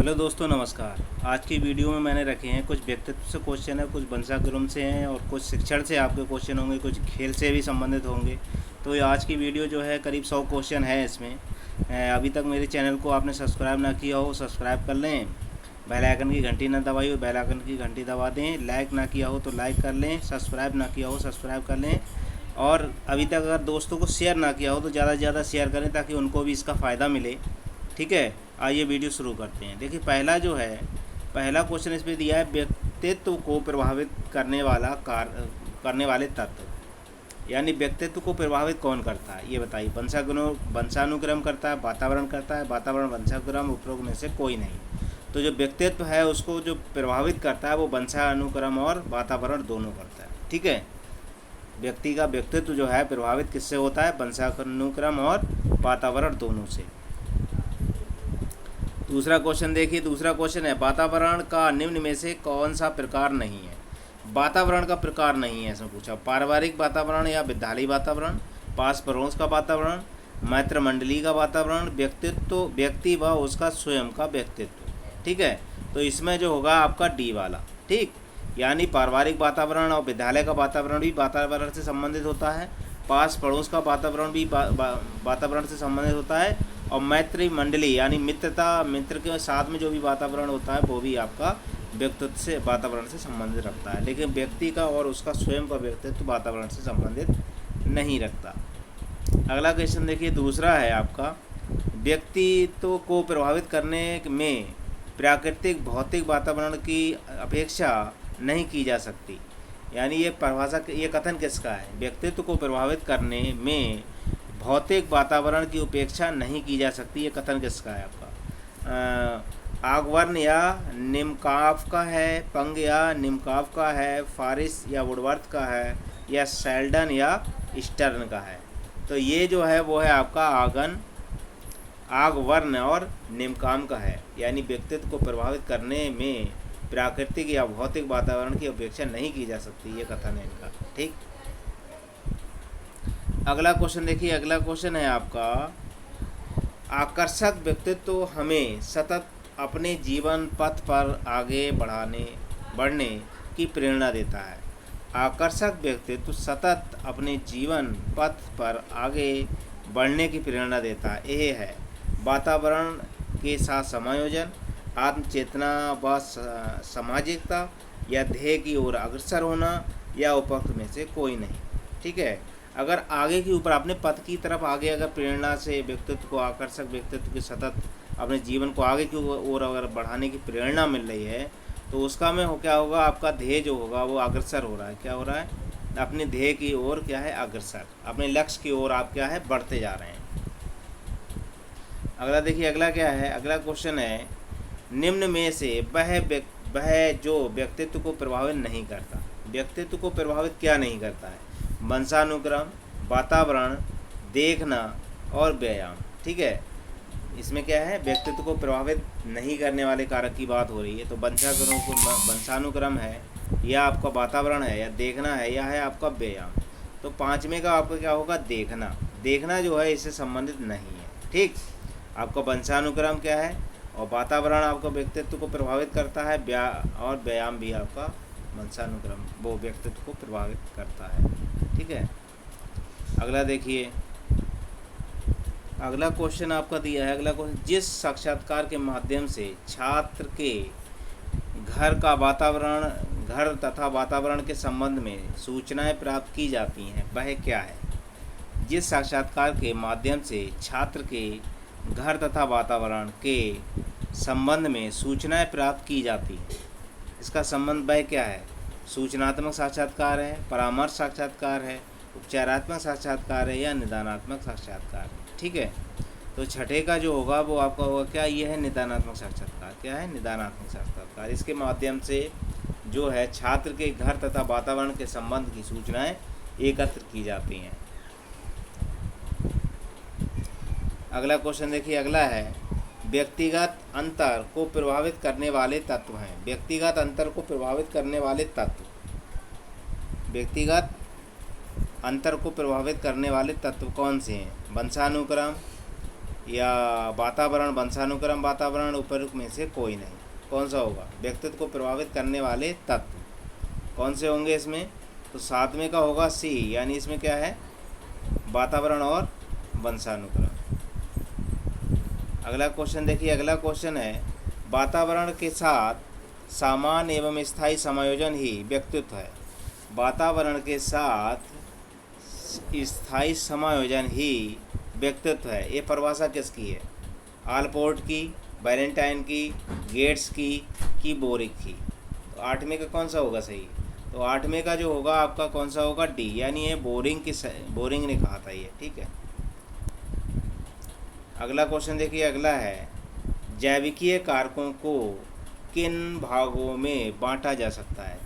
Hello दोस्तों, नमस्कार। आज की वीडियो में मैंने रखे हैं कुछ व्यक्तित्व से क्वेश्चन है, कुछ वंशानुक्रम से हैं और कुछ शिक्षण से आपके क्वेश्चन होंगे, कुछ खेल से भी संबंधित होंगे। तो ये आज की वीडियो जो है करीब 100 क्वेश्चन है इसमें। अभी तक मेरे चैनल को आपने सब्सक्राइब ना किया हो, सब्सक्राइब कर लें। बेल आइकन की घंटी ना दबाई हो, बेल आइकन की घंटी दबा दें। लाइक ना किया हो तो लाइक कर लें, सब्सक्राइब ना किया हो सब्सक्राइब कर लें। और अभी तक अगर दोस्तों को शेयर ना किया हो तो ज़्यादा से ज़्यादा शेयर करें ताकि उनको भी इसका फ़ायदा मिले। ठीक है, आइए वीडियो शुरू करते हैं। देखिए पहला क्वेश्चन इसमें दिया है, व्यक्तित्व को प्रभावित करने वाले तत्व। यानी व्यक्तित्व को प्रभावित कौन करता है ये बताइए। वंशानुक्रम करता है, वातावरण करता है, वातावरण वंशानुक्रम, उपरोक्त में से कोई नहीं। तो जो व्यक्तित्व है उसको जो प्रभावित करता है वो वंशानुक्रम और वातावरण दोनों करता है। ठीक है, व्यक्ति का व्यक्तित्व जो है प्रभावित किससे होता है? वंशानुक्रम और वातावरण दोनों से। दूसरा क्वेश्चन देखिए, दूसरा क्वेश्चन है, वातावरण का निम्न में से कौन सा प्रकार नहीं है? वातावरण का प्रकार नहीं है इसमें पूछा। पारिवारिक वातावरण या विद्यालय वातावरण, पास पड़ोस का वातावरण, मैत्र मंडली का वातावरण, व्यक्ति व उसका स्वयं का व्यक्तित्व। ठीक है, तो इसमें जो होगा आपका डी वाला। ठीक, यानी पारिवारिक वातावरण और विद्यालय का वातावरण भी वातावरण से संबंधित होता है, पास पड़ोस का वातावरण भी वातावरण से संबंधित होता है, और मैत्री मंडली यानी मित्र के साथ में जो भी वातावरण होता है वो भी आपका व्यक्तित्व से वातावरण से संबंधित रखता है। लेकिन व्यक्ति का और उसका स्वयं का व्यक्तित्व वातावरण से संबंधित नहीं रखता। अगला क्वेश्चन देखिए, दूसरा है आपका, व्यक्तित्व को प्रभावित करने में प्राकृतिक भौतिक वातावरण की अपेक्षा नहीं की जा सकती। यानी ये कथन किसका है? व्यक्तित्व को प्रभावित करने में भौतिक वातावरण की उपेक्षा नहीं की जा सकती, ये कथन किसका है आपका? आगवर्न या निमकाफ का है, पंग या निमकाफ का है, फारिस या वुडवर्थ का है, या शेल्डन या स्टर्न का है? तो ये जो है वो है आपका आगवर्न और निमकाम का है। यानी व्यक्तित्व को प्रभावित करने में प्राकृतिक या भौतिक वातावरण की अपेक्षा नहीं की जा सकती, ये कथन है इनका। ठीक, अगला क्वेश्चन देखिए, अगला क्वेश्चन है आपका, आकर्षक व्यक्तित्व हमें सतत अपने जीवन पथ पर आगे बढ़ने की प्रेरणा देता है। आकर्षक व्यक्तित्व सतत अपने जीवन पथ पर आगे बढ़ने की प्रेरणा देता है। यह है वातावरण के साथ समायोजन, आत्मचेतना व सामाजिकता, या ध्येय की ओर अग्रसर होना, या उपरोक्त में से कोई नहीं। ठीक है, अगर आगे के ऊपर अपने पथ की तरफ आगे अगर प्रेरणा से व्यक्तित्व को, आकर्षक व्यक्तित्व के सतत अपने जीवन को आगे की ओर अगर बढ़ाने की प्रेरणा मिल रही है तो उसका में क्या होगा? आपका ध्येय जो होगा वो अग्रसर हो रहा है। क्या हो रहा है? अपने ध्येय की ओर क्या है? अग्रसर, अपने लक्ष्य की ओर आप क्या है? बढ़ते जा रहे हैं। अगला देखिए, अगला क्या है? अगला क्वेश्चन है, निम्न में से वह जो व्यक्तित्व को प्रभावित नहीं करता। व्यक्तित्व को प्रभावित क्या नहीं करता है? वंशानुक्रम, वातावरण, देखना और व्यायाम। ठीक है, इसमें क्या है? व्यक्तित्व को प्रभावित नहीं करने वाले कारक की बात हो रही है। तो वंशानुक्रम है, या आपका वातावरण है, या देखना है, या है आपका व्यायाम। तो पाँचवें का आपका क्या होगा? देखना जो है इससे संबंधित नहीं है। ठीक, आपका वंशानुक्रम क्या है और वातावरण आपका व्यक्तित्व को प्रभावित करता है, और व्यायाम भी आपका वंशानुक्रम वो व्यक्तित्व को प्रभावित करता है। ठीक है, अगला देखिए, अगला क्वेश्चन आपका दिया है। अगला क्वेश्चन, जिस साक्षात्कार के माध्यम से छात्र के घर तथा वातावरण के संबंध में सूचनाएं प्राप्त की जाती हैं वह क्या है? जिस साक्षात्कार के माध्यम से छात्र के घर तथा वातावरण के संबंध में सूचनाएं प्राप्त की जाती हैं, इसका संबंध वह क्या है? सूचनात्मक साक्षात्कार है, परामर्श साक्षात्कार है, उपचारात्मक साक्षात्कार है, या निदानात्मक साक्षात्कार। ठीक है, तो छठे का जो होगा वो आपका होगा क्या? ये है निदानात्मक साक्षात्कार। क्या है? निदानात्मक साक्षात्कार। इसके माध्यम से जो है छात्र के घर तथा वातावरण के संबंध की सूचनाएं एकत्र की जाती हैं। अगला क्वेश्चन देखिए, अगला है, व्यक्तिगत अंतर को प्रभावित करने वाले तत्व हैं। व्यक्तिगत अंतर को प्रभावित करने वाले तत्व, व्यक्तिगत अंतर को प्रभावित करने वाले तत्व कौन से हैं? वंशानुक्रम, या वातावरण वंशानुक्रम वातावरण उपयुक्त में से कोई नहीं। कौन सा होगा? व्यक्तित्व को प्रभावित करने वाले तत्व कौन से होंगे इसमें? तो 7वें का होगा सी, यानी इसमें क्या है? वातावरण और वंशानुक्रम। अगला क्वेश्चन देखिए, अगला क्वेश्चन है वातावरण के साथ सामान्य एवं स्थायी समायोजन ही व्यक्तित्व है। वातावरण के साथ स्थायी समायोजन ही व्यक्तित्व है। ये परिभाषा किसकी है? आलपोर्ट की, वैलेंटाइन की, गेट्स की बोरिक की। तो 8वें का कौन सा होगा सही? तो 8वें का जो होगा आपका कौन सा होगा? डी, यानी ये बोरिंग ने कहा था ये। ठीक है, अगला क्वेश्चन देखिए, अगला है जैविकीय कारकों को किन भागों में बांटा जा सकता है?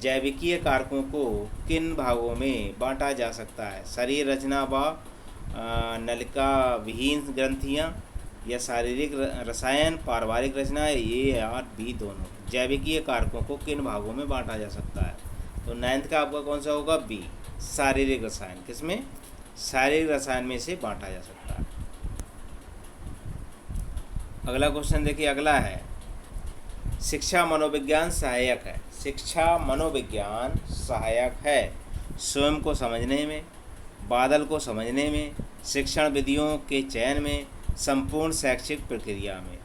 जैविकीय कारकों को किन भागों में बांटा जा सकता है? शरीर रचना व नलिका विहीन ग्रंथियाँ, या शारीरिक रसायन, पारिवारिक रचना, ए और बी दोनों। जैविकीय कारकों को किन भागों में बांटा जा सकता है? तो 9th का आपका कौन सा होगा? बी, शारीरिक रसायन। किसमें? शारीरिक रसायन में से बांटा जा सकता है। अगला क्वेश्चन देखिए, अगला है शिक्षा मनोविज्ञान सहायक है। शिक्षा मनोविज्ञान सहायक है स्वयं को समझने में, बादल को समझने में, शिक्षण विधियों के चयन में, संपूर्ण शैक्षिक प्रक्रिया में।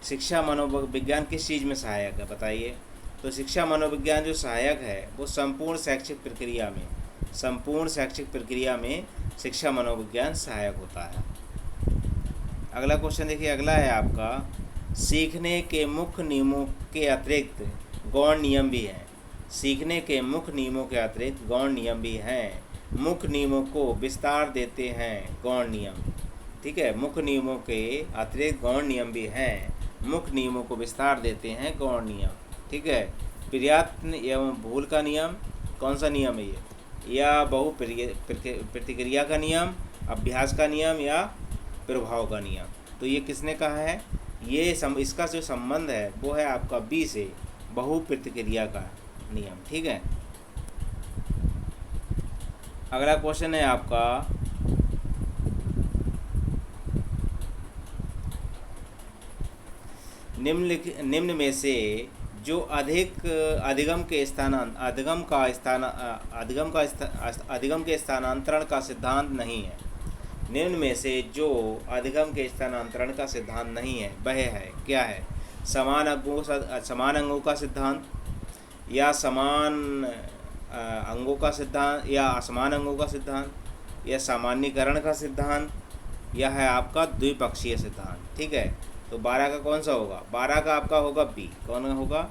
शिक्षा मनोविज्ञान किस चीज़ में सहायक है बताइए? तो शिक्षा मनोविज्ञान जो सहायक है वो संपूर्ण शैक्षिक प्रक्रिया में, संपूर्ण शैक्षिक प्रक्रिया में शिक्षा मनोविज्ञान सहायक होता है। अगला क्वेश्चन देखिए, अगला है आपका सीखने के मुख्य नियमों के अतिरिक्त गौण नियम भी हैं। सीखने के मुख्य नियमों के अतिरिक्त गौण नियम भी हैं। मुख्य नियमों को विस्तार देते हैं गौण नियम। ठीक है, मुख्य नियमों के अतिरिक्त गौण नियम भी हैं। मुख्य नियमों को विस्तार देते हैं गौण नियम। ठीक है, प्रयत्न एवं भूल का नियम कौन सा नियम है ये? या बहु प्रतिक्रिया का नियम, अभ्यास का नियम, या प्रभाव का नियम। तो ये किसने कहा है? ये इसका जो संबंध है वो है आपका बी से, बहु प्रतिक्रिया का नियम। ठीक है, अगला क्वेश्चन है आपका निम्न में से जो अधिगम के स्थानांतरण का सिद्धांत नहीं है। निम्न में से जो अधिगम के स्थानांतरण का सिद्धांत नहीं है वह है, क्या है? समान अंगों का सिद्धांत, या समान अंगों का सिद्धांत, या असमान अंगों का सिद्धांत, या सामान्यीकरण का सिद्धांत, या है आपका द्विपक्षीय सिद्धांत। ठीक है, तो 12 का कौन सा होगा? 12 का आपका होगा बी। कौन होगा?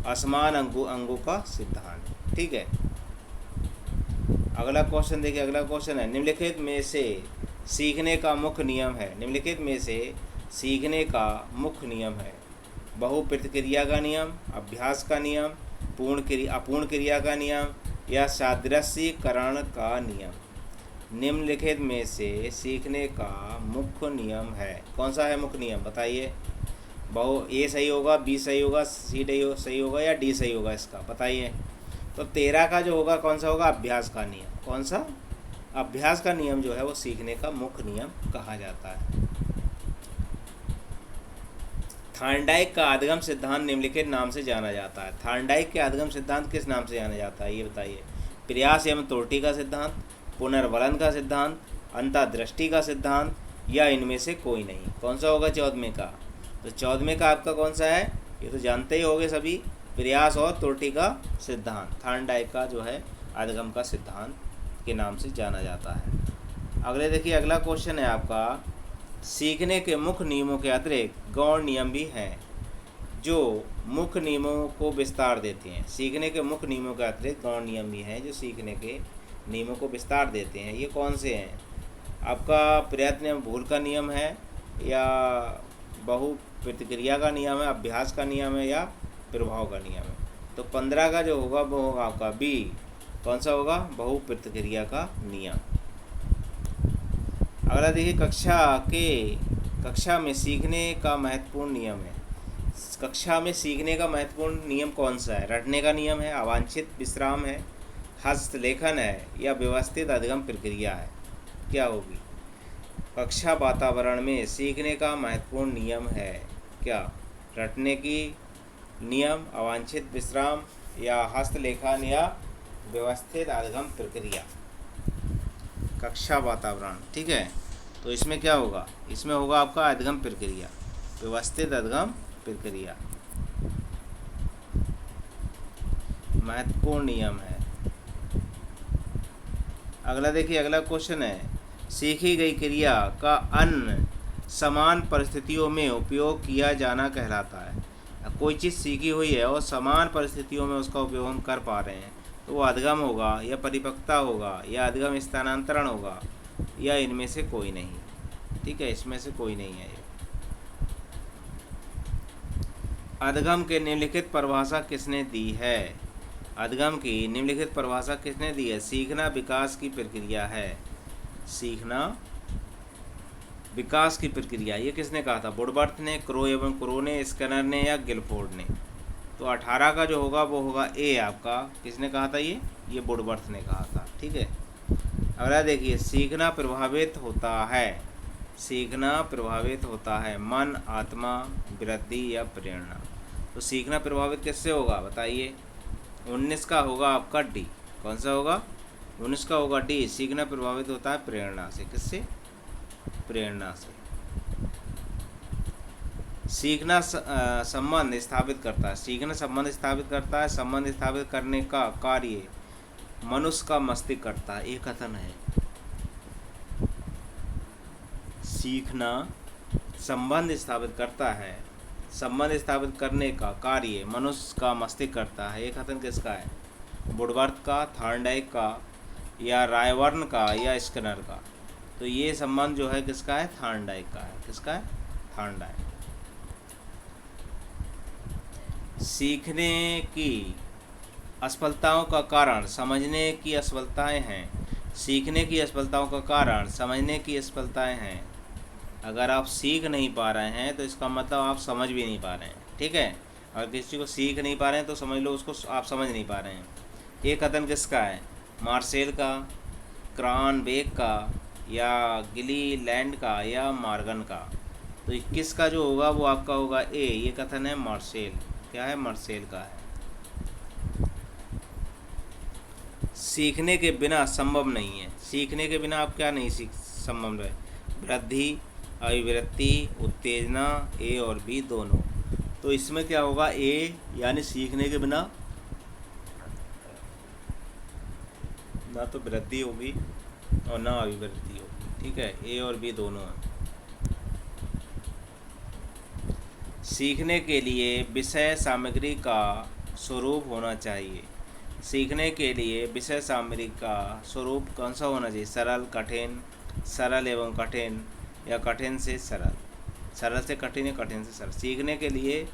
असमान अंगों का सिद्धांत। ठीक है, अगला क्वेश्चन देखिए, अगला क्वेश्चन है निम्नलिखित में से सीखने का मुख्य नियम है। निम्नलिखित में से सीखने का मुख्य नियम है बहु प्रतिक्रिया का नियम, अभ्यास का नियम, अपूर्ण क्रिया का नियम, या सादृश्यीकरण का नियम। निम्नलिखित में से सीखने का मुख्य नियम है। कौन सा है मुख्य नियम बताइए? ए सही होगा, बी सही होगा, सी सही होगा, या डी सही होगा? इसका बताइए। तो 13 का जो होगा कौन सा होगा? अभ्यास का नियम। कौन सा? अभ्यास का नियम जो है वो सीखने का मुख्य नियम कहा जाता है। थॉर्नडाइक का अधिगम सिद्धांत निम्नलिखित नाम से जाना जाता है। थॉर्नडाइक के अधिगम सिद्धांत किस नाम से जाना जाता है ये बताइए? प्रयास एवं त्रुटि का सिद्धांत, पुनर्वलन का सिद्धांत, अंतर्दृष्टि का सिद्धांत, या इनमें से कोई नहीं। कौन सा होगा 14वें का? तो 14वें का आपका कौन सा है? ये तो जानते ही होंगे सभी, प्रयास और त्रुटि का सिद्धांत थॉर्नडाइक का जो है अधिगम का सिद्धांत के नाम से जाना जाता है। अगले देखिए, अगला क्वेश्चन है आपका सीखने के मुख्य नियमों के अतिरिक्त गौण नियम भी हैं जो मुख्य नियमों को विस्तार देते हैं। सीखने के मुख्य नियमों के अतिरिक्त गौण नियम भी हैं जो सीखने के नियमों को विस्तार देते हैं। ये कौन से हैं? आपका प्रयत्न एवं भूल का नियम है, या बहु प्रतिक्रिया का नियम है, अभ्यास का नियम है, या प्रभाव का नियम है? तो 15 का जो होगा वो होगा आपका बी। कौन सा होगा? बहु प्रतिक्रिया का नियम। अगला देखिए, कक्षा में सीखने का महत्वपूर्ण नियम है। कक्षा में सीखने का महत्वपूर्ण नियम कौन सा है? रटने का नियम है, अवांछित विश्राम है, हस्तलेखन है, या व्यवस्थित अधिगम प्रक्रिया है? क्या होगी? कक्षा वातावरण में सीखने का महत्वपूर्ण नियम है क्या? रटने की नियम, अवांछित विश्राम, या हस्तलेखन, या व्यवस्थित अधिगम प्रक्रिया। कक्षा वातावरण, ठीक है। तो इसमें क्या होगा? इसमें होगा आपका अधिगम प्रक्रिया, व्यवस्थित अधिगम प्रक्रिया महत्वपूर्ण नियम है। अगला देखिए, अगला क्वेश्चन है, सीखी गई क्रिया का अन्य समान परिस्थितियों में उपयोग किया जाना कहलाता है। कोई चीज़ सीखी हुई है और समान परिस्थितियों में उसका उपयोग हम कर पा रहे हैं, तो वो अधिगम होगा, या परिपक्वता होगा, या अधिगम स्थानांतरण होगा, या इनमें से कोई नहीं। ठीक है, इसमें से कोई नहीं है ये। अधिगम के निम्नलिखित परिभाषा किसने दी है? अधिगम की निम्नलिखित परिभाषा किसने दी है? सीखना विकास की प्रक्रिया है। सीखना विकास की प्रक्रिया, ये किसने कहा था? वुडवर्थ ने, क्रो एवं क्रो ने, स्किनर ने, या गिलफोर्ड ने? तो 18 का जो होगा वो होगा ए आपका। किसने कहा था ये वुडवर्थ ने कहा था। ठीक है, अगला देखिए, सीखना प्रभावित होता है। सीखना प्रभावित होता है मन, आत्मा, वृद्धि, या प्रेरणा। तो सीखना प्रभावित किससे होगा बताइए? 19 का होगा आपका डी। कौन सा होगा? 19 का होगा डी। सीखना प्रभावित होता है प्रेरणा से। किससे? प्रेरणा से। सीखना संबंध स्थापित करता है। सीखना संबंध स्थापित करता है। संबंध स्थापित करने का कार्य मनुष्य का मस्तिष्क करता है। एक कथन है, सीखना संबंध स्थापित करता है, संबंध स्थापित करने का कार्य मनुष्य का मस्तिष्क करता है। एक कथन किसका है? वुडवर्थ का, थॉर्नडाइक का, या रायबर्न का, या स्किनर का? तो ये संबंध जो है किसका है? थॉर्नडाइक का है। किसका है? थॉर्नडाइक। सीखने की असफलताओं का कारण समझने की असफलताएं हैं। सीखने की असफलताओं का कारण समझने की असफलताएं हैं। अगर आप सीख नहीं पा रहे हैं तो इसका मतलब आप समझ भी नहीं पा रहे हैं। ठीक है, अगर किसी को सीख नहीं पा रहे हैं तो समझ लो उसको आप समझ नहीं पा रहे हैं। ये कथन किसका है? मार्सेल का, क्रॉनबेक का, या गिलीलैंड का, या मॉर्गन का? तो 21 का जो होगा वो आपका होगा ए। ये कथन है मार्सेल। क्या है? मार्सेल का है। सीखने के बिना संभव नहीं है। सीखने के बिना आप क्या नहीं सीख संभव है? वृद्धि, अभिवृत्ति, उत्तेजना, ए और बी दोनों। तो इसमें क्या होगा? ए, यानी सीखने के बिना ना तो वृद्धि होगी और ना अभिवृत्ति होगी। ठीक है, ए और बी दोनों है। सीखने के लिए विषय सामग्री का स्वरूप होना चाहिए। सीखने के लिए विषय सामग्री का स्वरूप कौन सा होना चाहिए? सरल, कठिन, सरल एवं कठिन, या कठिन से सरल, सरल से कठिन, या कठिन से सरल? सीखने के लिए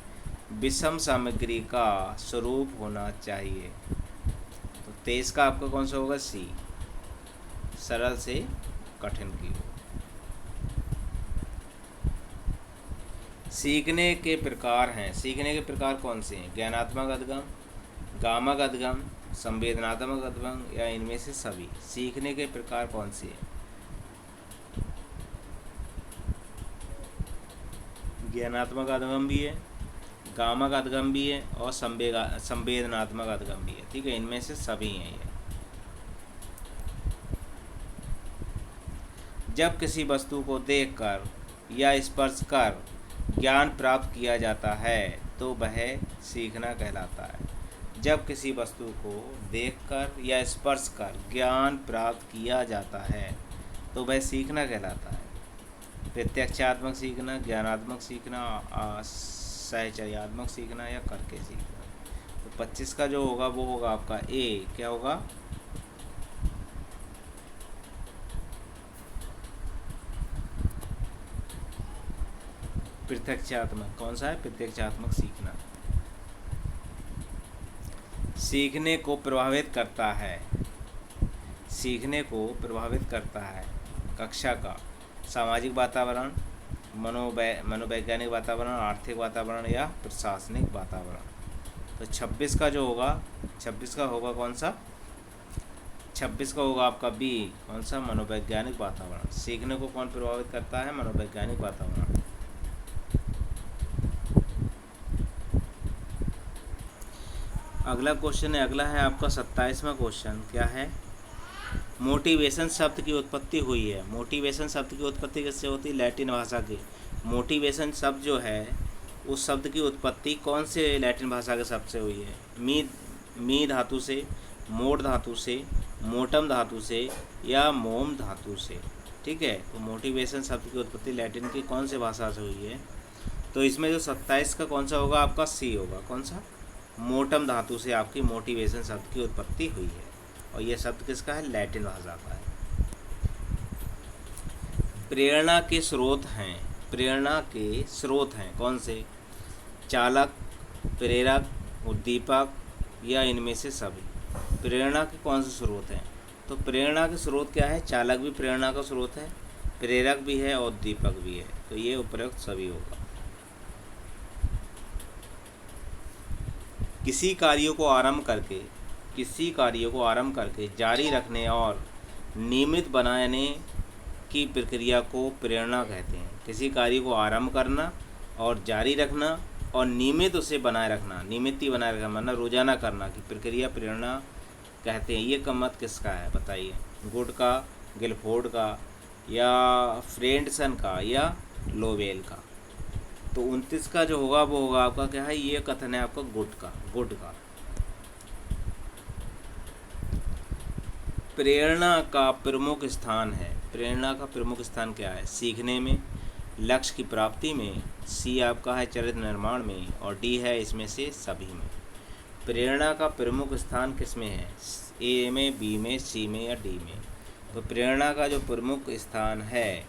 विषम सामग्री का स्वरूप होना चाहिए। तो 23 का आपका कौन सा होगा? सी, सरल से कठिन की हो। सीखने के प्रकार हैं। सीखने के प्रकार कौन से हैं? ज्ञानात्मक अधिगम, गामक अधिगम, संवेदनात्मक अधिगम, या इनमें से सभी? सीखने के प्रकार कौन से हैं? ज्ञानात्मक अधिगम भी है, गामक अधिगम भी है, और संवेदनात्मक अधिगम भी है। ठीक है, इनमें से सभी हैं ये। जब किसी वस्तु को देखकर या स्पर्श कर ज्ञान प्राप्त किया जाता है तो वह सीखना कहलाता है। जब किसी वस्तु को देखकर या स्पर्श कर ज्ञान प्राप्त किया जाता है तो वह सीखना कहलाता है। प्रत्यक्षात्मक सीखना, ज्ञानात्मक सीखना, साहचर्यात्मक सीखना, या करके सीखना। तो 25 का जो होगा वो होगा आपका ए। क्या होगा? प्रत्यक्षात्मक। कौन सा है? प्रत्यक्षात्मक सीखना। सीखने को प्रभावित करता है। सीखने को प्रभावित करता है कक्षा का सामाजिक वातावरण, मनोवैज्ञानिक वातावरण, आर्थिक वातावरण, या प्रशासनिक वातावरण। तो 26 का जो होगा, 26 का होगा कौन सा? 26 का होगा आपका बी, कौन सा, मनोवैज्ञानिक वातावरण। सीखने को कौन प्रभावित करता है, मनोवैज्ञानिक वातावरण। अगला क्वेश्चन है, अगला है आपका 27वां क्वेश्चन, क्या है, मोटिवेशन शब्द की उत्पत्ति हुई है। मोटिवेशन शब्द की उत्पत्ति किससे होती है, लैटिन भाषा की। मोटिवेशन शब्द जो है उस शब्द की उत्पत्ति कौन से लैटिन भाषा के शब्द से हुई है, मी धातु से, मोड धातु से, मोटम धातु से या मोम धातु से। ठीक है, तो मोटिवेशन शब्द की उत्पत्ति लैटिन की कौन से भाषा से हुई है, तो इसमें जो 27 का कौन सा होगा, आपका सी होगा, कौन सा, मोटम धातु से आपकी मोटिवेशन शब्द की उत्पत्ति हुई है। और यह शब्द किसका है, लैटिन भाषा का है। प्रेरणा के स्रोत हैं, प्रेरणा के स्रोत हैं कौन से, चालक, प्रेरक, उद्दीपक या इनमें से सभी। प्रेरणा के कौन से स्रोत हैं, तो प्रेरणा के स्रोत क्या है, चालक भी प्रेरणा का स्रोत है, प्रेरक भी है और उद्दीपक भी है, तो ये उपरोक्त सभी होगा। किसी कार्य को आरंभ करके जारी रखने और नियमित बनाने की प्रक्रिया को प्रेरणा कहते हैं। किसी कार्य को आरंभ करना और जारी रखना और नियमित उसे बनाए रखना, नियमित ही बनाए रखना मतलब रोजाना करना की प्रक्रिया प्रेरणा कहते हैं। ये मत किसका है बताइए, गुड का, गिलफोर्ड का या फ्रेंडसन का या लोवेल का। तो 29 का जो होगा वो होगा आपका क्या है, ये कथन है आपका गुड का। प्रेरणा का प्रमुख स्थान है, प्रेरणा का प्रमुख स्थान क्या है, सीखने में, लक्ष्य की प्राप्ति में, सी आपका है चरित्र निर्माण में और डी है इसमें से सभी में। प्रेरणा का प्रमुख स्थान किस में है, ए में, बी में, सी में या डी में। तो प्रेरणा का जो प्रमुख स्थान है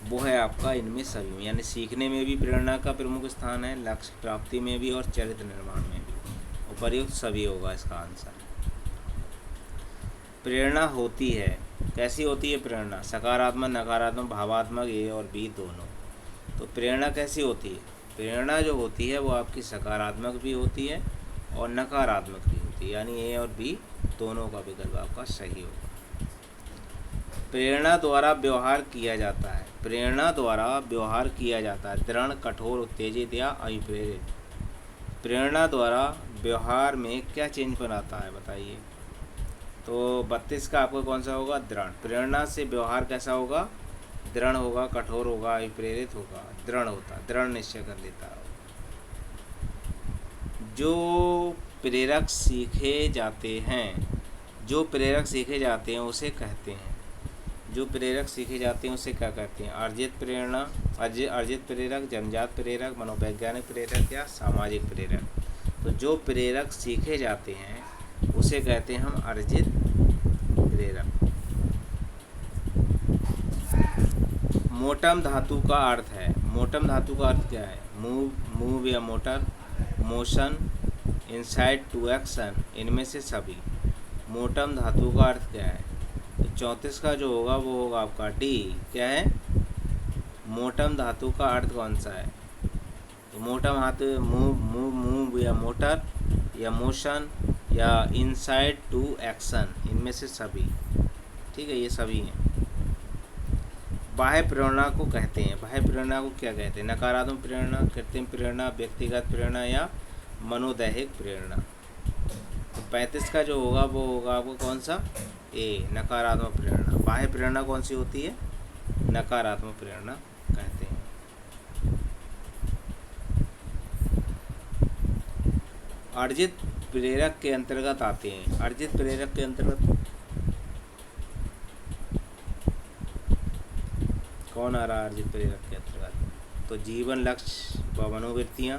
वो है आपका इनमें सभी में, यानी सीखने में भी प्रेरणा का प्रमुख स्थान है, लक्ष्य प्राप्ति में भी और चरित्र निर्माण में भी। उपर्युक्त सभी होगा इसका आंसर। प्रेरणा होती है, कैसी होती है प्रेरणा, सकारात्मक, नकारात्मक, भावात्मक, ए और बी दोनों। तो प्रेरणा कैसी होती है, प्रेरणा जो होती है वो आपकी सकारात्मक भी होती है और नकारात्मक भी होती है, यानी ए और बी दोनों का विकल्प आपका सही होगा। प्रेरणा द्वारा व्यवहार किया जाता है, प्रेरणा द्वारा व्यवहार किया जाता है, दृढ़, कठोर, उत्तेजित या अभिप्रेरित। प्रेरणा द्वारा व्यवहार में क्या चेंज पर आता है बताइए, तो 32 का आपको कौन सा होगा, दृढ़। प्रेरणा से व्यवहार कैसा होगा, दृढ़ होगा, कठोर होगा, अभिप्रेरित होगा, दृढ़ होता, दृढ़ निश्चय कर लेता है। जो प्रेरक सीखे जाते हैं, जो प्रेरक सीखे जाते हैं उसे कहते हैं, जो प्रेरक सीखे जाते हैं उसे क्या कहते हैं, अर्जित प्रेरणा, अर्जित प्रेरक, जन्मजात प्रेरक, मनोवैज्ञानिक प्रेरक या सामाजिक प्रेरक। तो जो प्रेरक सीखे जाते हैं उसे कहते हैं हम अर्जित प्रेरक। मोटम धातु का अर्थ है, मोटम धातु का अर्थ क्या है, मूव या motor, motion, insight to action, इनमें से सभी। मोटम धातु का अर्थ क्या है, तो 34 का जो होगा वो होगा आपका डी, क्या है, मोटम धातु का अर्थ कौन सा है, तो मोटम धातु मूव या मोटर या मोशन या इनसाइड टू एक्शन, इनमें से सभी। ठीक है, ये सभी हैं। बाह्य प्रेरणा को कहते हैं, बाह्य प्रेरणा को क्या कहते हैं, नकारात्मक प्रेरणा, कृत्रिम प्रेरणा, व्यक्तिगत प्रेरणा या मनोदैहिक प्रेरणा। तो 35 का जो होगा वो होगा आपको कौन सा, ए, नकारात्मक प्रेरणा। बाह्य प्रेरणा कौन सी होती है, नकारात्मक प्रेरणा कहते हैं। अर्जित प्रेरक के अंतर्गत आते हैं, अर्जित प्रेरक के अंतर्गत कौन आ रहा है, अर्जित प्रेरक के अंतर्गत तो जीवन, लक्ष्य व मनोवृत्तियाँ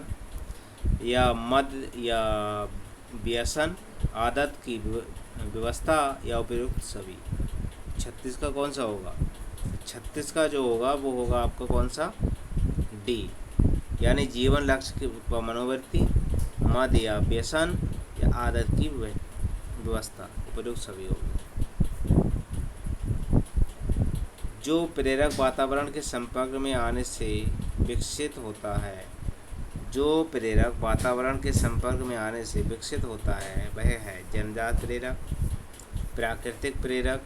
या मद या व्यसन, आदत की व्यवस्था या उपयुक्त सभी। 36 का कौन सा होगा, 36 का जो होगा वो होगा आपका कौन सा, डी, यानी जीवन, लक्ष्य व मनोवृत्ति, मद या व्यसन या आदत की व्यवस्था, उपयुक्त सभी होगी। जो प्रेरक वातावरण के संपर्क में आने से विकसित होता है, जो प्रेरक वातावरण के संपर्क में आने से विकसित होता है वह है जन्मजात प्रेरक, प्राकृतिक प्रेरक,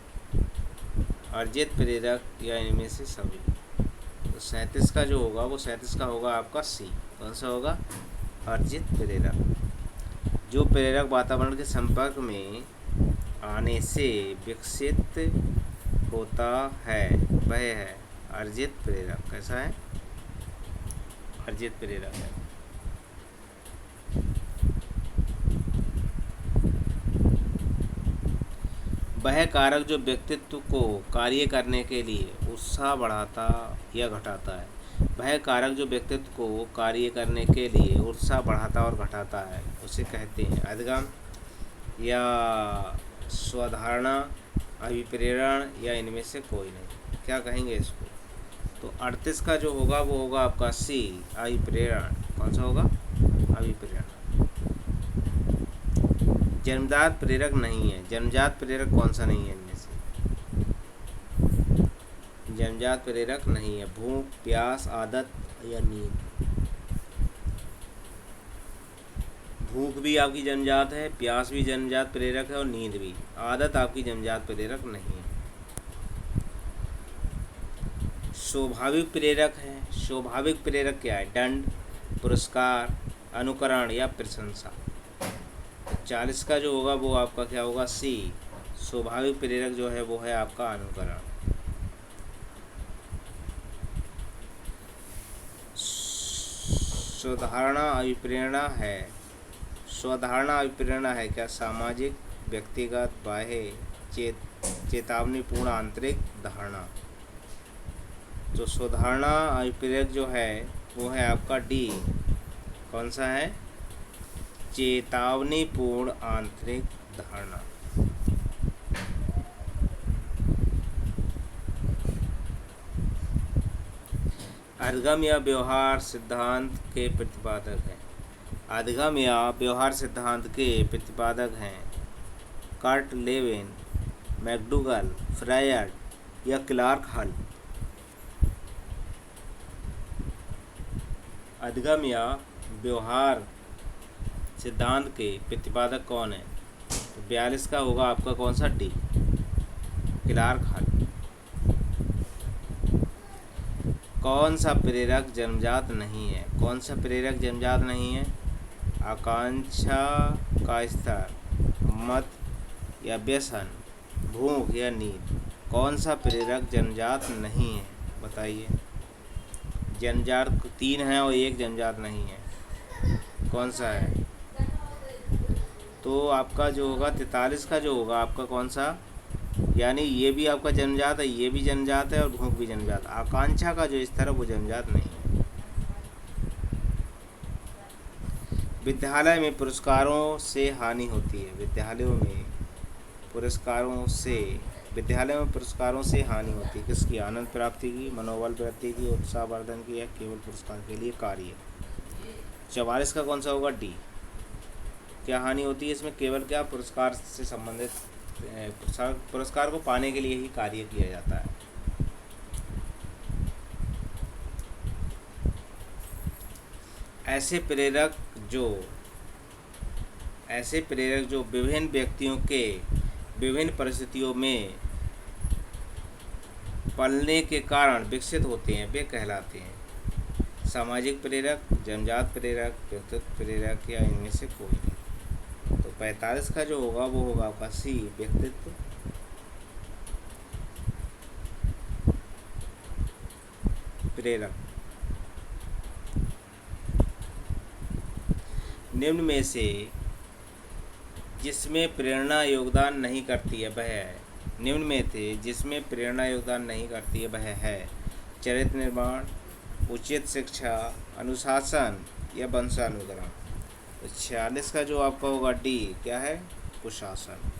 अर्जित प्रेरक या इनमें से सभी। तो 37 का जो होगा वो 37 का होगा आपका सी। कौन सा होगा? अर्जित प्रेरक। जो प्रेरक वातावरण के संपर्क में आने से विकसित होता है वह है अर्जित प्रेरक। कैसा है? अर्जित प्रेरक है। वह कारक जो व्यक्तित्व को कार्य करने के लिए उत्साह बढ़ाता या घटाता है। वह कारक जो व्यक्तित्व को कार्य करने के लिए उत्साह बढ़ाता और घटाता है उसे कहते हैं अधिगम या स्वधारणा, अभिप्रेरण या इनमें से कोई नहीं। क्या कहेंगे इसको? तो 38 का जो होगा वो होगा आपका सी, अभिप्रेरण। कौन सा होगा? अभिप्रेरण। जन्मजात प्रेरक नहीं है। जन्मजात प्रेरक कौन सा नहीं है इनमें से? जन्मजात प्रेरक नहीं है। भूख, प्यास, आदत या नींद। भूख भी आपकी जन्मजात है, प्यास भी जन्मजात प्रेरक है और नींद भी। आदत आपकी जन्मजात प्रेरक नहीं है। स्वाभाविक प्रेरक है। स्वाभाविक प्रेरक क्या है? दंड, पुरस्कार, अनुकरण या प्रशंसा। 40 का जो होगा वो आपका क्या होगा? सी। स्वाभाविक प्रेरक जो है वो है आपका अनुकरण। स्वधारणा अभिप्रेरणा है। स्वधारणा अभिप्रेरणा है क्या? सामाजिक, व्यक्तिगत, बाह्य, चेतावनीपूर्ण आंतरिक धारणा। तो स्वधारणा अभिप्रेरक जो है वो है आपका डी। कौन सा है? चेतावनीपूर्ण आंतरिक धारणा। अधिगम या व्यवहार सिद्धांत के प्रतिपादक हैं। अधिगम या व्यवहार सिद्धांत के प्रतिपादक हैं कार्ट लेविन, मैकडूगल, फ्रायड या क्लार्क हल। अधिगम या व्यवहार सिद्धांत के प्रतिपादक कौन है? तो 42 का होगा आपका कौन सा? डी, क्लार्क हल। कौन सा प्रेरक जन्मजात नहीं है? कौन सा प्रेरक जन्मजात नहीं है? आकांक्षा का स्तर, मत या व्यसन, भूख या नींद। कौन सा प्रेरक जन्मजात नहीं है? बताइए। जन्मजात 3 है और 1 जन्मजात नहीं है। कौन सा है? तो आपका जो होगा 43 का जो होगा आपका कौन सा? यानी ये भी आपका जन्मजात है, ये भी जन्मजात है और भूख भी जन्मजात। आकांक्षा का जो स्तर है वो जन्मजात नहीं है। विद्यालय में पुरस्कारों से हानि होती है। विद्यालयों में पुरस्कारों से हानि होती है। किसकी? आनंद प्राप्ति की, मनोबल वृद्धि की, उत्साहवर्धन की या केवल पुरस्कार के लिए कार्य। 44 का कौन सा होगा? डी। क्या हानि होती है इसमें? केवल क्या? पुरस्कार से संबंधित पुरस्कार को पाने के लिए ही कार्य किया जाता है। ऐसे प्रेरक जो विभिन्न व्यक्तियों के विभिन्न परिस्थितियों में पलने के कारण विकसित होते हैं वे कहलाते हैं सामाजिक प्रेरक, जन्मजात प्रेरक, व्यक्तित्व प्रेरक या इनमें से कोई नहीं। तो 45 का जो होगा वो होगा आपका सी, व्यक्तित्व प्रेरक। निम्न में से जिसमें प्रेरणा योगदान नहीं करती है वह है। निम्न में थे जिसमें प्रेरणा योगदान नहीं करती है वह है चरित्र निर्माण, उचित शिक्षा, अनुशासन या वंशानुक्रम। तो 46 का जो आपका होगा डी, क्या है? कुशासन।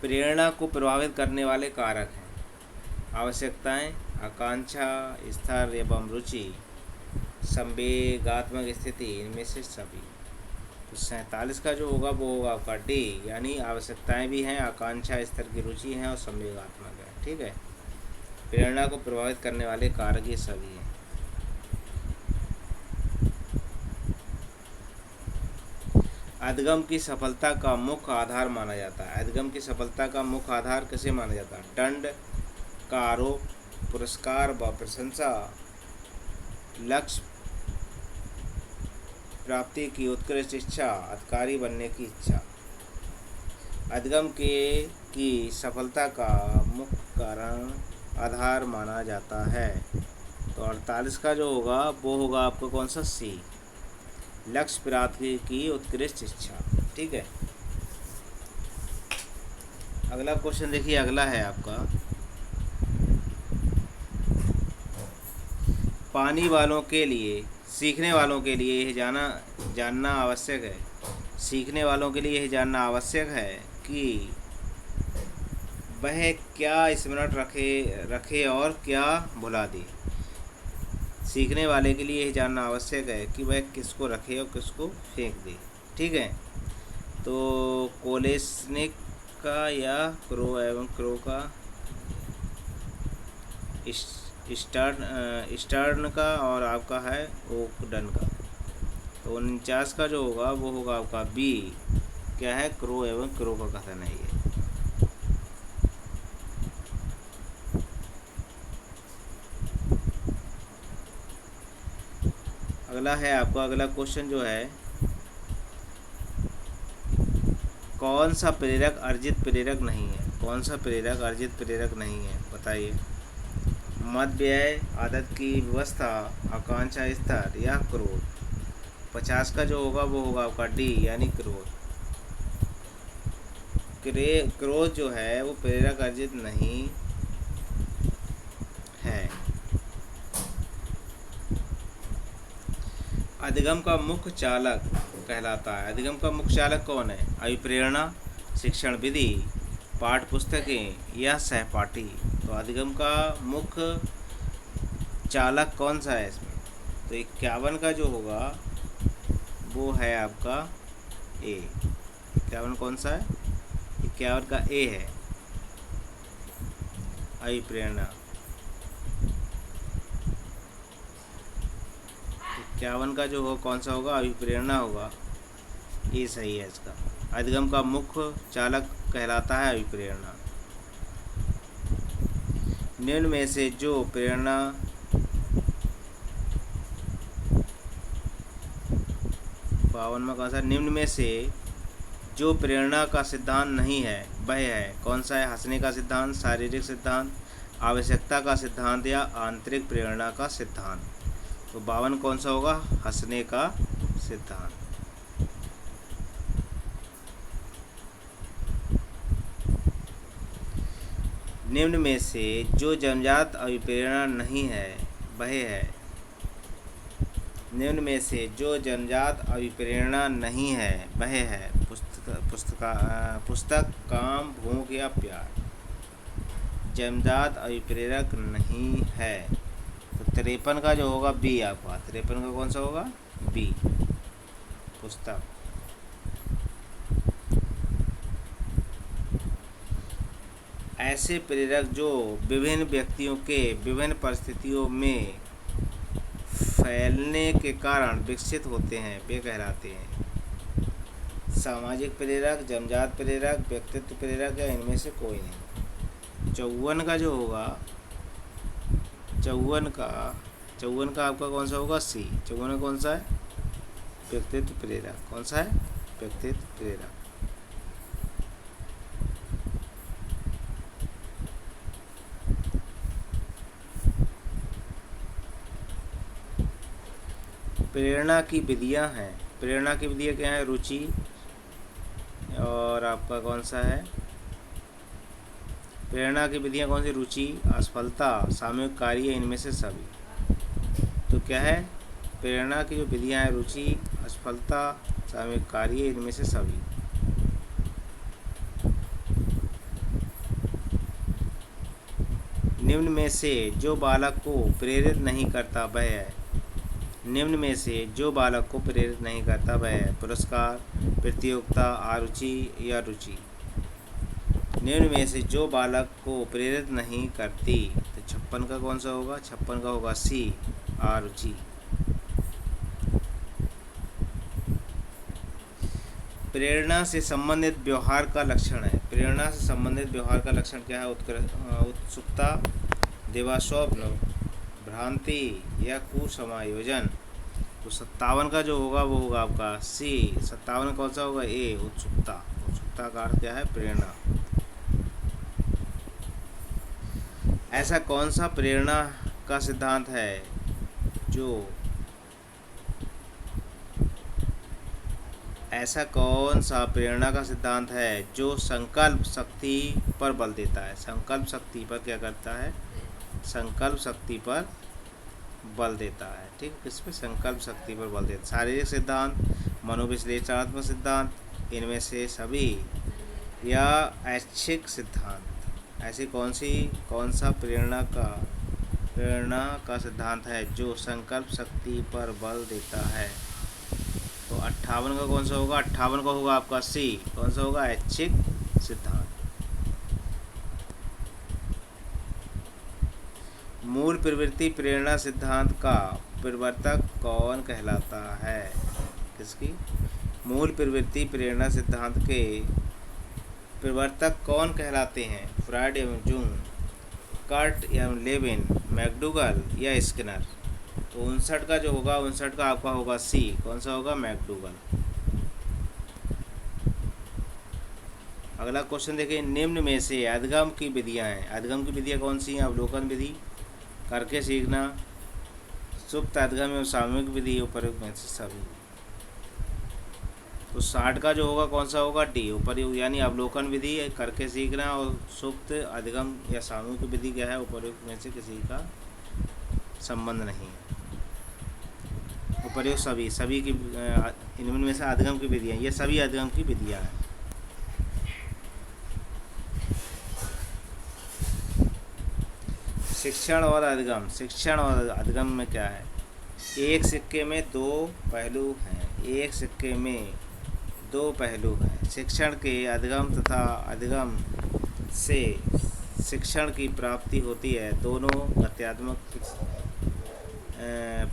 प्रेरणा को प्रभावित करने वाले कारक हैं आवश्यकताएं, आकांक्षा, स्तर एवं रुचि, संवेगात्मक स्थिति, इनमें से सभी। तो 47 का जो होगा वो होगा आपका डी, यानी आवश्यकताएं भी हैं, आकांक्षा, स्तर की रुचि है और संवेगात्मक है। ठीक है, प्रेरणा को प्रभावित करने वाले कारक ये सभी हैं। अधिगम की सफलता का मुख्य आधार माना जाता है। अधिगम की सफलता का मुख्य आधार किसे माना जाता है? दंड का आरोप, पुरस्कार व प्रशंसा, लक्ष्य प्राप्ति की उत्कृष्ट इच्छा, अधिकारी बनने की इच्छा। अधिगम के की सफलता का मुख्य कारण आधार माना जाता है। तो 48 का जो होगा वो होगा आपका कौन सा? सी, लक्ष्य प्राप्ति की उत्कृष्ट इच्छा। ठीक है, अगला क्वेश्चन देखिए। अगला है आपका, पानी वालों के लिए, सीखने वालों के लिए यह जानना आवश्यक है। सीखने वालों के लिए यह जानना आवश्यक है कि वह क्या स्मरण रखे और क्या भुला दे। सीखने वाले के लिए यह जानना आवश्यक है कि वह किसको रखे और किसको फेंक दे। ठीक है, तो कोलेस्निक का या क्रो का, स्टर्न का और आपका है ओकडन का। तो 49 का जो होगा वो होगा आपका बी, क्या है? क्रो एवं क्रो का कथन है ये। अगला है आपका, अगला क्वेश्चन जो है, कौन सा प्रेरक अर्जित प्रेरक नहीं है? कौन सा प्रेरक अर्जित प्रेरक नहीं है, बताइए। मद व्यय, आदत की व्यवस्था, आकांक्षा स्तर या क्रोध। 50 का जो होगा वो होगा आपका डी, यानी क्रोध। क्रोध जो है वो प्रेरक अर्जित नहीं है। अधिगम का मुख्य चालक कहलाता है। अधिगम का मुख्य चालक कौन है? अभिप्रेरणा, शिक्षण विधि, पाठ पुस्तकें या सहपाठी। तो अधिगम का मुख्य चालक कौन सा है इसमें? तो 51 का जो होगा वो है आपका ए। 51 कौन सा है? 51 का ए है, अभिप्रेरणा। 51 का जो होगा कौन सा होगा? अभिप्रेरणा होगा, ये सही है इसका। अधिगम का मुख्य चालक कहलाता है अभिप्रेरणा। निम्न में से जो प्रेरणा 52 में कौन सा? निम्न में से जो प्रेरणा का सिद्धांत नहीं है वह है, कौन सा है? हंसने का सिद्धांत, शारीरिक सिद्धांत, आवश्यकता का सिद्धांत या आंतरिक प्रेरणा का सिद्धांत। तो 52 कौन सा होगा? हंसने का सिद्धांत। निम्न में से जो जन्मजात अभिप्रेरणा नहीं है वह है, निम्न में से जो जन्मजात अभिप्रेरणा नहीं है वह है पुस्तक, काम, भूख या प्यार। जन्मजात अभिप्रेरक नहीं है। तो 53 का जो होगा बी आपका। 53 का कौन सा होगा? बी, पुस्तक। ऐसे प्रेरक जो विभिन्न व्यक्तियों के विभिन्न परिस्थितियों में फैलने के कारण विकसित होते हैं वे कहलाते हैं सामाजिक प्रेरक, जन्मजात प्रेरक, व्यक्तित्व प्रेरक या इनमें से कोई नहीं। 54 का जो होगा, 54 का आपका कौन सा होगा? सी। 54 का कौन सा है? व्यक्तित्व प्रेरक। कौन सा है? व्यक्तित्व प्रेरक। प्रेरणा की विधियां हैं। प्रेरणा की विधियां क्या है? रुचि, और आपका कौन सा है? प्रेरणा की विधियां कौन सी? रुचि, असफलता, सामूहिक कार्य, इनमें से सभी। तो क्या है? प्रेरणा की जो विधियां हैं, रुचि, असफलता, सामूहिक कार्य, इनमें से सभी। निम्न में से जो बालक को प्रेरित नहीं करता वह है, निम्न में से जो बालक को प्रेरित नहीं करता वह है पुरस्कार, प्रतियोगिता, आरुचि या रुचि। निम्न में से जो बालक को प्रेरित नहीं करती, तो 56 का कौन सा होगा? 56 का होगा सी, आरुचि। प्रेरणा से संबंधित व्यवहार का लक्षण है। प्रेरणा से संबंधित व्यवहार का लक्षण क्या है? उत्सुकता, देवास्वप्न, भ्रांति या कुसमायोजन। तो 57 का जो होगा वो होगा आपका सी। 57 कौन सा होगा? ए, उत्सुकता। उत्सुकता का अर्थ क्या है? प्रेरणा। ऐसा कौन सा प्रेरणा का सिद्धांत है जो ऐसा कौन सा प्रेरणा का सिद्धांत है जो संकल्प शक्ति पर बल देता है? संकल्प शक्ति पर क्या करता है? संकल्प शक्ति पर बल देता है। ठीक, किस पे? संकल्प शक्ति पर बल देता है। शारीरिक सिद्धांत, मनोविश्लेषणात्मक सिद्धांत, इनमें से सभी, या ऐच्छिक सिद्धांत। ऐसी कौन सा प्रेरणा का सिद्धांत है जो संकल्प शक्ति पर बल देता है? तो 58 का कौन सा होगा? 58 का होगा आपका सी। कौन सा होगा? ऐच्छिक सिद्धांत। मूल प्रवृत्ति प्रेरणा सिद्धांत का प्रवर्तक कौन कहलाता है? किसकी? मूल प्रवृत्ति प्रेरणा सिद्धांत के प्रवर्तक कौन कहलाते हैं? फ्रायड एवं जंग, कर्ट एवं लेविन, मैकडूगल या स्किनर। तो 59 का जो होगा, 59 का आपका होगा सी। कौन सा होगा? मैकडूगल। अगला क्वेश्चन देखिए, निम्न में से अधिगम की विधियां हैं। अधिगम की विधियां कौन सी हैं? अवलोकन विधि, करके सीखना, सुप्त अधिगम एवं सामूहिक विधि, उपयुक्त में से सभी। तो 60 का जो होगा कौन सा होगा? डी, उपयुक्त, यानी अवलोकन विधि, करके सीखना और सुप्त अधिगम या सामूहिक विधि क्या है? उपयुक्त में से किसी का संबंध नहीं है। उपयुक्त सभी की, इनमें से अधिगम की विधियाँ, ये सभी अधिगम की विधियाँ हैं। शिक्षण और अधिगम। शिक्षण और अधिगम में क्या है? एक सिक्के में दो पहलू हैं। एक सिक्के में दो पहलू हैं। शिक्षण के अधिगम तथा अधिगम से शिक्षण की प्राप्ति होती है। दोनों तथ्यात्मक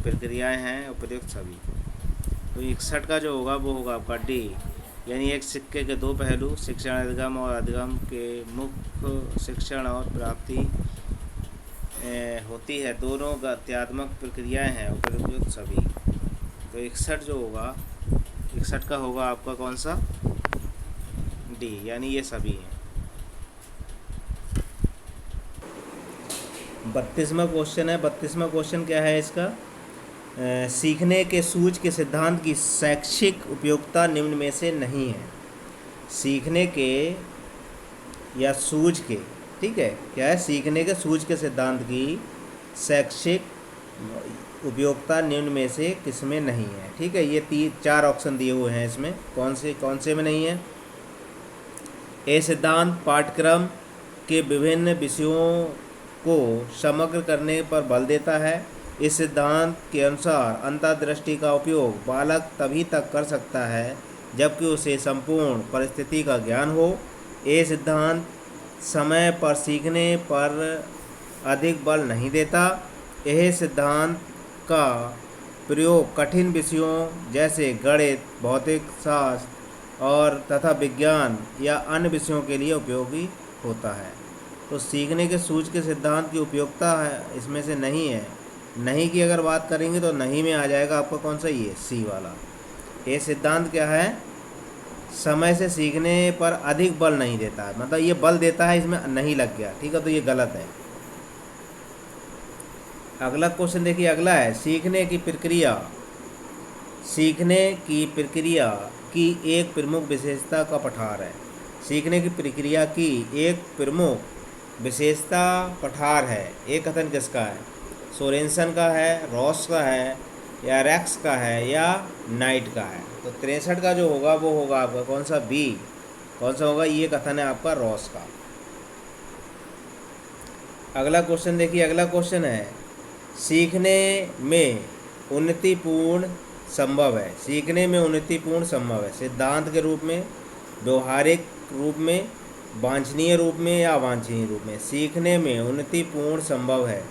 प्रक्रियाएं हैं। उपयुक्त सभी। तो 61 का जो होगा वो होगा आपका डी, यानी एक सिक्के के दो पहलू, शिक्षण अधिगम और अधिगम के मुख्य शिक्षण और प्राप्ति होती है। दोनों तथ्यात्मक प्रक्रियाएं हैं। उपयुक्त सभी। तो 61 जो होगा, 61 का होगा आपका कौन सा? डी, यानी ये सभी हैं। 32वां क्वेश्चन है। 32वां क्वेश्चन क्या है इसका? सीखने के सूझ के सिद्धांत की शैक्षिक उपयोगिता निम्न में से नहीं है। सीखने के या सूझ के, ठीक है, क्या है? सीखने के सूझ के सिद्धांत की शैक्षिक उपयोगिता निम्न में से किसमें नहीं है? ठीक है, ये 4 ऑप्शन दिए हुए हैं इसमें। कौन से में नहीं है? ए, सिद्धांत पाठ्यक्रम के विभिन्न विषयों को समग्र करने पर बल देता है। इस सिद्धांत के अनुसार अंतर्दृष्टि का उपयोग बालक तभी तक कर सकता है जबकि उसे संपूर्ण परिस्थिति का ज्ञान हो। ये सिद्धांत समय पर सीखने पर अधिक बल नहीं देता। यह सिद्धांत का प्रयोग कठिन विषयों जैसे गणित, भौतिक शास्त्र और तथा विज्ञान या अन्य विषयों के लिए उपयोगी होता है। तो सीखने के सूझ के सिद्धांत की उपयोगिता है इसमें से नहीं है। नहीं की अगर बात करेंगे तो नहीं में आ जाएगा आपका कौन सा? ये सी वाला। ये सिद्धांत क्या है? समय से सीखने पर अधिक बल नहीं देता है, मतलब ये बल देता है, इसमें नहीं लग गया। ठीक है, तो ये गलत है। अगला क्वेश्चन देखिए, अगला है सीखने की प्रक्रिया। सीखने की प्रक्रिया की एक प्रमुख विशेषता का पठार है। सीखने की प्रक्रिया की एक प्रमुख विशेषता पठार है। ये कथन किसका है? सोरेनसन का है, रॉस का है, या रेक्स का है, या नाइट का है? तो 63 का जो होगा वो होगा आपका कौन सा? बी। कौन सा होगा? ये कथन है आपका रॉस का। अगला क्वेश्चन देखिए, अगला क्वेश्चन है सीखने में उन्नतिपूर्ण संभव है। सीखने में उन्नतिपूर्ण संभव है सिद्धांत के रूप में, व्यवहारिक रूप में, वांछनीय रूप में या अवांछनीय रूप में। सीखने में उन्नतिपूर्ण संभव है।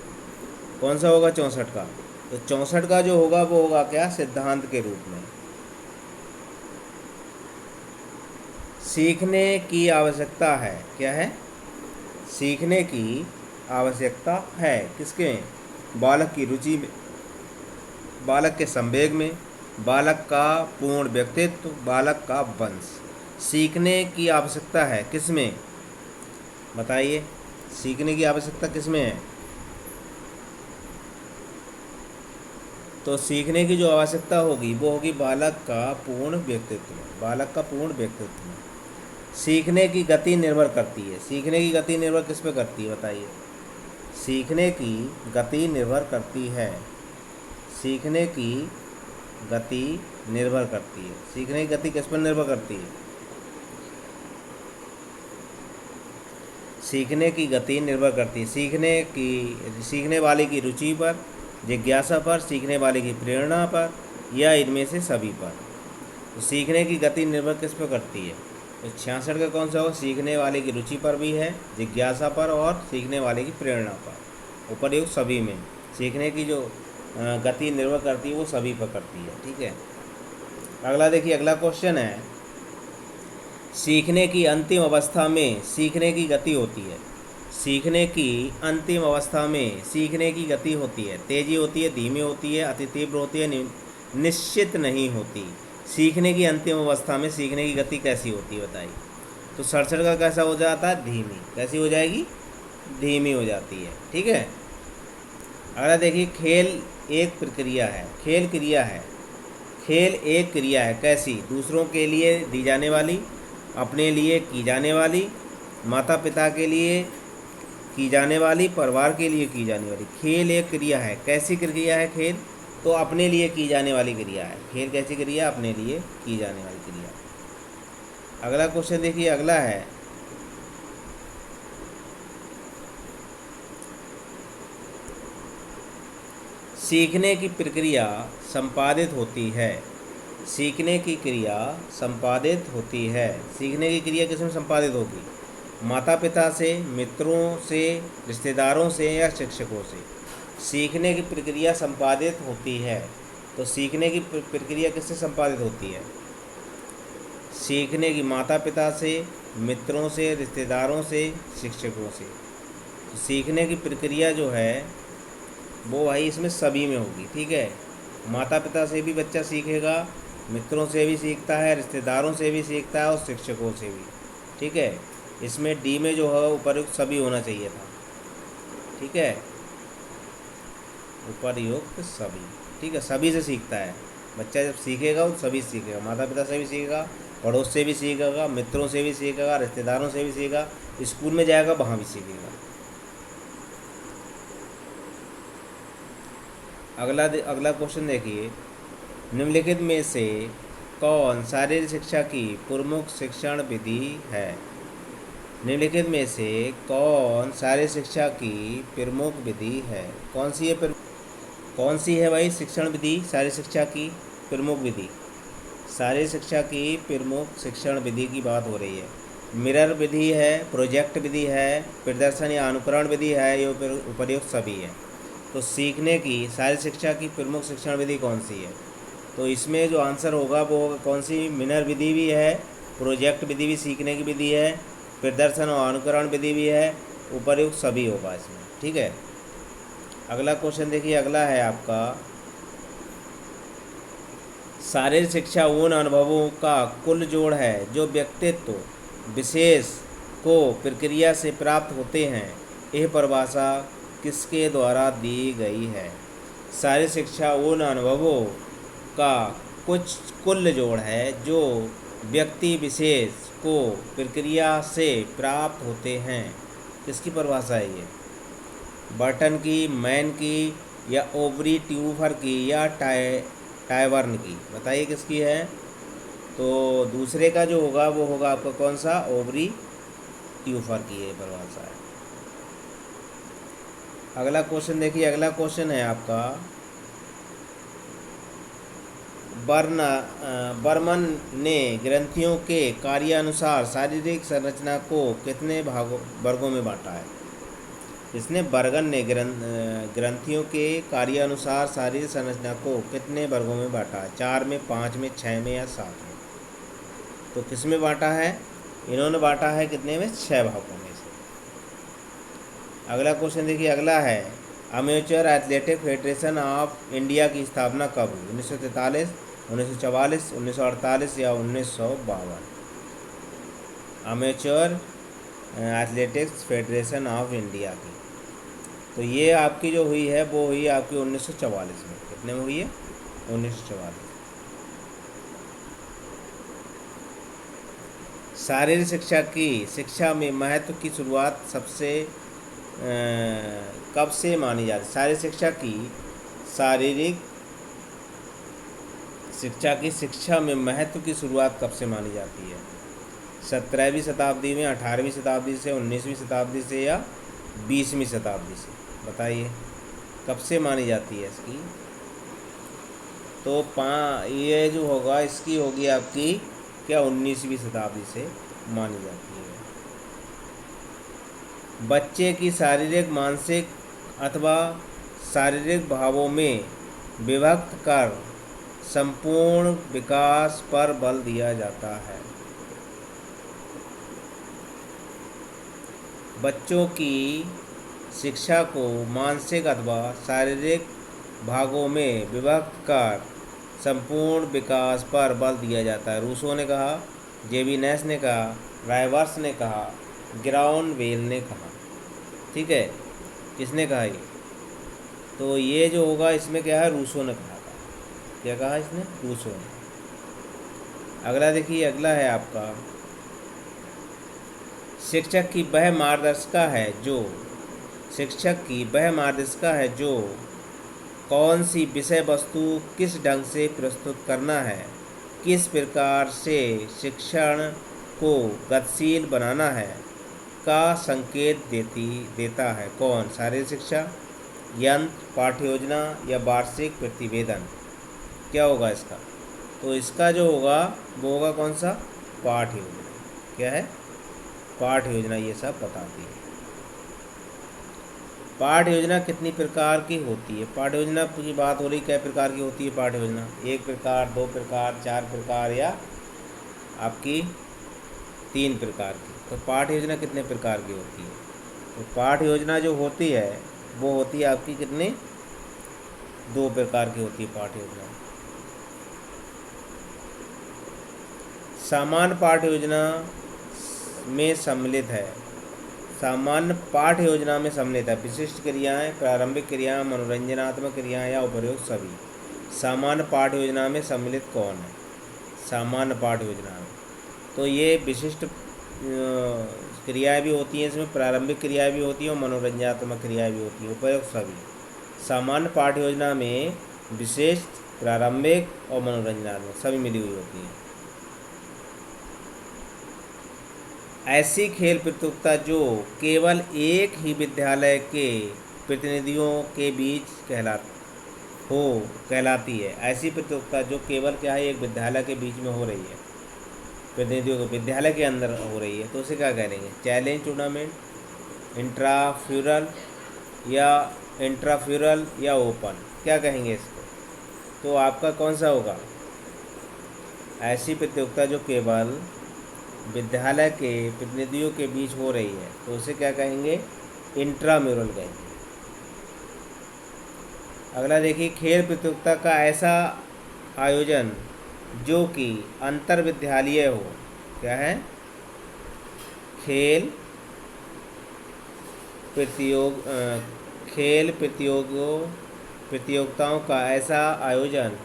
कौन सा होगा? 64 का। तो 64 का जो होगा वो होगा क्या? सिद्धांत के रूप में। सीखने की आवश्यकता है, क्या है? सीखने की आवश्यकता है किसके में? बालक की रुचि में, बालक के संवेग में, बालक का पूर्ण व्यक्तित्व, बालक का वंश। सीखने की आवश्यकता है किसमें? बताइए, सीखने की आवश्यकता किसमें है? तो सीखने की जो आवश्यकता होगी वो होगी बालक का पूर्ण व्यक्तित्व में, बालक का पूर्ण व्यक्तित्व में। सीखने की गति निर्भर करती है, सीखने की गति निर्भर किस पे करती है बताइए? सीखने की गति निर्भर करती है, सीखने की गति निर्भर करती है। सीखने की गति किस पर निर्भर करती है? सीखने की गति निर्भर करती है सीखने वाले की रुचि पर, जिज्ञासा पर, सीखने वाले की प्रेरणा पर, या इनमें से सभी पर। तो सीखने की गति निर्भर किस पर करती है? तो 66 का कौन सा होगा? सीखने वाले की रुचि पर भी है, जिज्ञासा पर और सीखने वाले की प्रेरणा पर। उपर्युक्त सभी में सीखने की जो गति निर्भर करती है वो सभी पर करती है। ठीक है, अगला देखिए, अगला क्वेश्चन है, सीखने की अंतिम अवस्था में सीखने की गति होती है। सीखने की अंतिम अवस्था में सीखने की गति होती है, तेजी होती है, धीमी होती है, अति तीव्र होती है, निश्चित नहीं होती। सीखने की अंतिम अवस्था में सीखने की गति कैसी होती है बताइए? तो 67 का कैसा हो जाता है? धीमी। कैसी हो जाएगी? धीमी हो जाती है। ठीक है, अगला देखिए, खेल एक प्रक्रिया है, खेल क्रिया है। खेल एक क्रिया है, कैसी? दूसरों के लिए दी जाने वाली, अपने लिए की जाने वाली, माता पिता के लिए की जाने वाली, परिवार के लिए की जाने वाली। खेल एक क्रिया है, कैसी क्रिया है खेल? तो अपने लिए की जाने वाली क्रिया है। खेल कैसी क्रिया? अपने लिए की जाने वाली क्रिया। अगला क्वेश्चन देखिए, अगला है, सीखने की प्रक्रिया संपादित होती है। सीखने की क्रिया संपादित होती है। सीखने की क्रिया किसमें संपादित होगी? माता पिता से, मित्रों से, रिश्तेदारों से, या शिक्षकों से। सीखने की प्रक्रिया संपादित होती है। तो सीखने की प्रक्रिया किससे संपादित होती है? सीखने की माता पिता से, मित्रों से, रिश्तेदारों से, शिक्षकों से। तो सीखने की प्रक्रिया जो है वो भाई इसमें सभी में होगी। ठीक है, माता पिता से भी बच्चा सीखेगा, मित्रों से भी सीखता है, रिश्तेदारों से भी सीखता है और शिक्षकों से भी। ठीक है, इसमें डी में जो है उपर्युक्त सभी होना चाहिए था। ठीक है, उपर्युक्त सभी। ठीक है, सभी से सीखता है बच्चा। जब सीखेगा वो सभी सीखेगा, माता पिता से भी सीखेगा, पड़ोस से भी सीखेगा, मित्रों से भी सीखेगा, रिश्तेदारों से भी सीखेगा, स्कूल में जाएगा वहाँ भी सीखेगा। अगला क्वेश्चन देखिए, निम्नलिखित में से कौन शारीरिक शिक्षा की प्रमुख शिक्षण विधि है? निम्नलिखित में से कौन शारीरिक शिक्षा की प्रमुख विधि है? कौन सी है भाई शिक्षण विधि? शारीरिक शिक्षा की प्रमुख विधि, शारीरिक शिक्षा की प्रमुख शिक्षण विधि की बात हो रही है। मिरर विधि है, प्रोजेक्ट विधि है, प्रदर्शन या अनुकरण विधि है, ये उपर्युक्त सभी है। तो सीखने की शारीरिक शिक्षा की प्रमुख शिक्षण विधि कौन सी है? तो इसमें जो आंसर होगा वो होगा कौन सी? मिरर विधि भी है, प्रोजेक्ट विधि भी सीखने की विधि है, प्रदर्शन और अनुकरण विधि भी है, उपर्युक्त सभी होगा इसमें। ठीक है, अगला क्वेश्चन देखिए, अगला है आपका, शारीरिक शिक्षा उन अनुभवों का कुल जोड़ है जो व्यक्तित्व विशेष को प्रक्रिया से प्राप्त होते हैं। यह परिभाषा किसके द्वारा दी गई है? शारीरिक शिक्षा उन अनुभवों का कुछ कुल जोड़ है जो व्यक्ति विशेष को प्रक्रिया से प्राप्त होते हैं। किसकी परिभाषा है ये? बर्टन की, मैन की, या ओवरी ट्यूफर की, या टाइवर्न की? बताइए किसकी है? तो दूसरे का जो होगा वो होगा आपका कौन सा? ओवरी ट्यूफर की ये परिभाषा है। अगला क्वेश्चन देखिए, अगला क्वेश्चन है आपका, बर्मन ने ग्रंथियों के कार्यानुसार शारीरिक संरचना को कितने वर्गों में बांटा है? इसने बर्गन ने ग्रंथियों के कार्यानुसार शारीरिक संरचना को कितने वर्गों में बांटा है? 4 में, 5 में, 6 में, या 7 में? तो किस में बांटा है? इन्होंने बांटा है कितने में, 6 भागों में से। अगला क्वेश्चन देखिए, अगला है amateur athletic federation of India की स्थापना कब हुई, 1943, 1944, 1948 या 1952। Amateur athletics federation of India की, तो ये आपकी जो हुई है वो हुई आपकी 1944 में। कितने में हुई है, 1944। शारीरिक शिक्षा में महत्व की शुरुआत कब से मानी जाती है। शारीरिक शिक्षा में महत्व की शुरुआत कब से मानी जाती है, 17वीं शताब्दी में, 18वीं शताब्दी से, 19वीं शताब्दी से या 20वीं शताब्दी से, बताइए कब से मानी जाती है इसकी। तो ये जो होगा इसकी होगी आपकी क्या, 19वीं शताब्दी से मानी जाती है। बच्चे की शारीरिक, मानसिक अथवा शारीरिक भावों में विभक्त कर संपूर्ण विकास पर बल दिया जाता है। बच्चों की शिक्षा को मानसिक अथवा शारीरिक भागों में विभक्त कर संपूर्ण विकास पर बल दिया जाता है। रूसो ने कहा, जेबी नेस ने कहा, रायवर्स ने कहा, ग्राउंडवेल ने कहा। ठीक है, किसने कहा ये, तो ये जो होगा इसमें क्या है, रूसो ने कहा था। क्या कहा इसने, रूसो ने। अगला देखिए, अगला है आपका शिक्षक की वह मार्गदर्शिका है जो कौन सी विषय वस्तु किस ढंग से प्रस्तुत करना है, किस प्रकार से शिक्षण को गतिशील बनाना है का संकेत देता है। कौन, शारीरिक शिक्षा, यंत्र, पाठ्य योजना या वार्षिक प्रतिवेदन। क्या होगा इसका, तो इसका जो होगा वो होगा कौन सा, पाठ्य योजना। क्या है, पाठ्य योजना ये सब बताती है। पाठ्य योजना कितनी प्रकार की होती है, पाठ्य योजना की बात हो रही, क्या प्रकार की होती है पाठ्य योजना, 1 प्रकार, 2 प्रकार, 4 प्रकार या आपकी 3 प्रकार की। तो पाठ्य योजना कितने प्रकार की होती है, तो पाठ्य योजना जो होती है वो होती है आपकी कितनी, 2 प्रकार की होती है पाठ्य योजना। सामान्य पाठ्य योजना में सम्मिलित है, सामान्य पाठ्य योजना में सम्मिलित है विशिष्ट क्रियाएं, प्रारंभिक क्रियाएं, मनोरंजनात्मक क्रियाएं या उपयुक्त सभी। सामान्य पाठ्य योजना में सम्मिलित कौन है, सामान्य पाठ्य योजना में, तो ये विशिष्ट क्रियाएं भी होती हैं, इसमें प्रारंभिक क्रियाएं भी होती हैं और मनोरंजनात्मक क्रियाएं भी होती हैं, उपयुक्त सभी। सामान्य पाठ्य योजना में विशिष्ट, प्रारंभिक और मनोरंजनात्मक सभी मिली हुई होती हैं। ऐसी खेल प्रतियोगिता जो केवल एक ही विद्यालय के प्रतिनिधियों के बीच कहलाती है। ऐसी प्रतियोगिता जो केवल क्या है, एक विद्यालय के बीच में हो रही है, प्रतिनिधियों के विद्यालय के अंदर हो रही है, तो उसे क्या कहेंगे, चैलेंज टूर्नामेंट, इंट्राफ्यूरल या ओपन, क्या कहेंगे इसको। तो आपका कौन सा होगा, ऐसी प्रतियोगिता जो केवल विद्यालय के प्रतिनिधियों के बीच हो रही है, तो उसे क्या कहेंगे, इंट्राम्यूरल कहेंगे। अगला देखिए, खेल प्रतियोगिता का ऐसा आयोजन जो कि अंतर विद्यालय हो। क्या है, खेल प्रतियोगिताओं का ऐसा आयोजन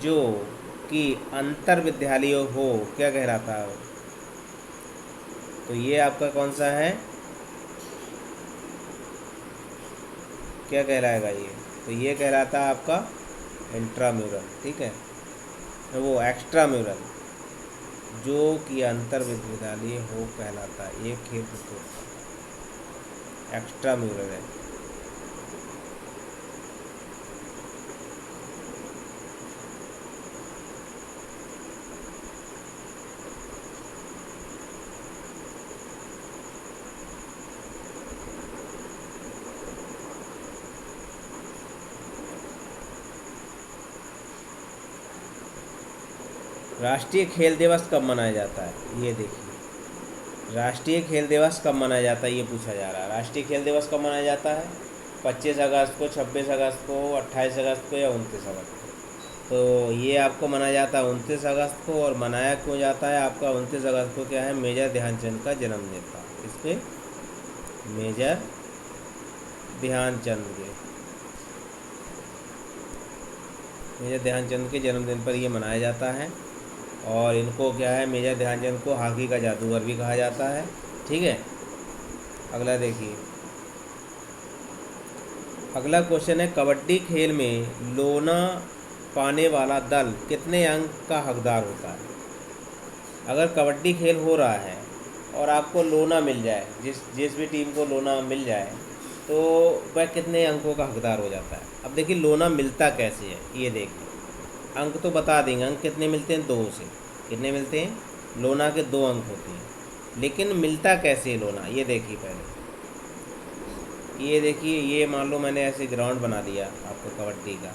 जो कि अंतर विद्यालय हो, क्या कहलाता है, तो ये आपका कौन सा है, क्या कहलाएगा ये, तो ये कहलाता है आपका इंट्राम्यूरल। ठीक है, तो वो एक्स्ट्राम्यूरल जो कि अंतर विद्यालय हो कहलाता है, ये खेल प्रतियोगिता एक्स्ट्राम्यूरल है। राष्ट्रीय खेल दिवस कब मनाया जाता है, ये देखिए, राष्ट्रीय खेल दिवस कब मनाया जाता है, ये पूछा जा रहा है। राष्ट्रीय खेल दिवस कब मनाया जाता है? 25 अगस्त को, 26 अगस्त को, 28 अगस्त को या 29 अगस्त को? तो ये आपको मनाया जाता है 29 अगस्त को। और मनाया क्यों जाता है आपका 29 अगस्त को? क्या है, मेजर ध्यानचंद का जन्मदिन था। इसके मेजर ध्यानचंद के जन्मदिन पर ये मनाया जाता है। और इनको क्या है, मेजर ध्यानचंद को हॉकी का जादूगर भी कहा जाता है। ठीक है, अगला देखिए। अगला क्वेश्चन है, कबड्डी खेल में लोना पाने वाला दल कितने अंक का हकदार होता है? अगर कबड्डी खेल हो रहा है और आपको लोना मिल जाए, जिस भी टीम को लोना मिल जाए, तो वह कितने अंकों का हकदार हो जाता है? अब देखिए लोना मिलता कैसे है, ये देखिए। अंक तो बता देंगे, अंक कितने मिलते हैं? 2 से। कितने मिलते हैं? लोना के 2 अंक होते हैं। लेकिन मिलता कैसे है लोना, ये देखिए पहले। ये देखिए, ये मान लो मैंने ऐसे ग्राउंड बना दिया आपको कबड्डी का।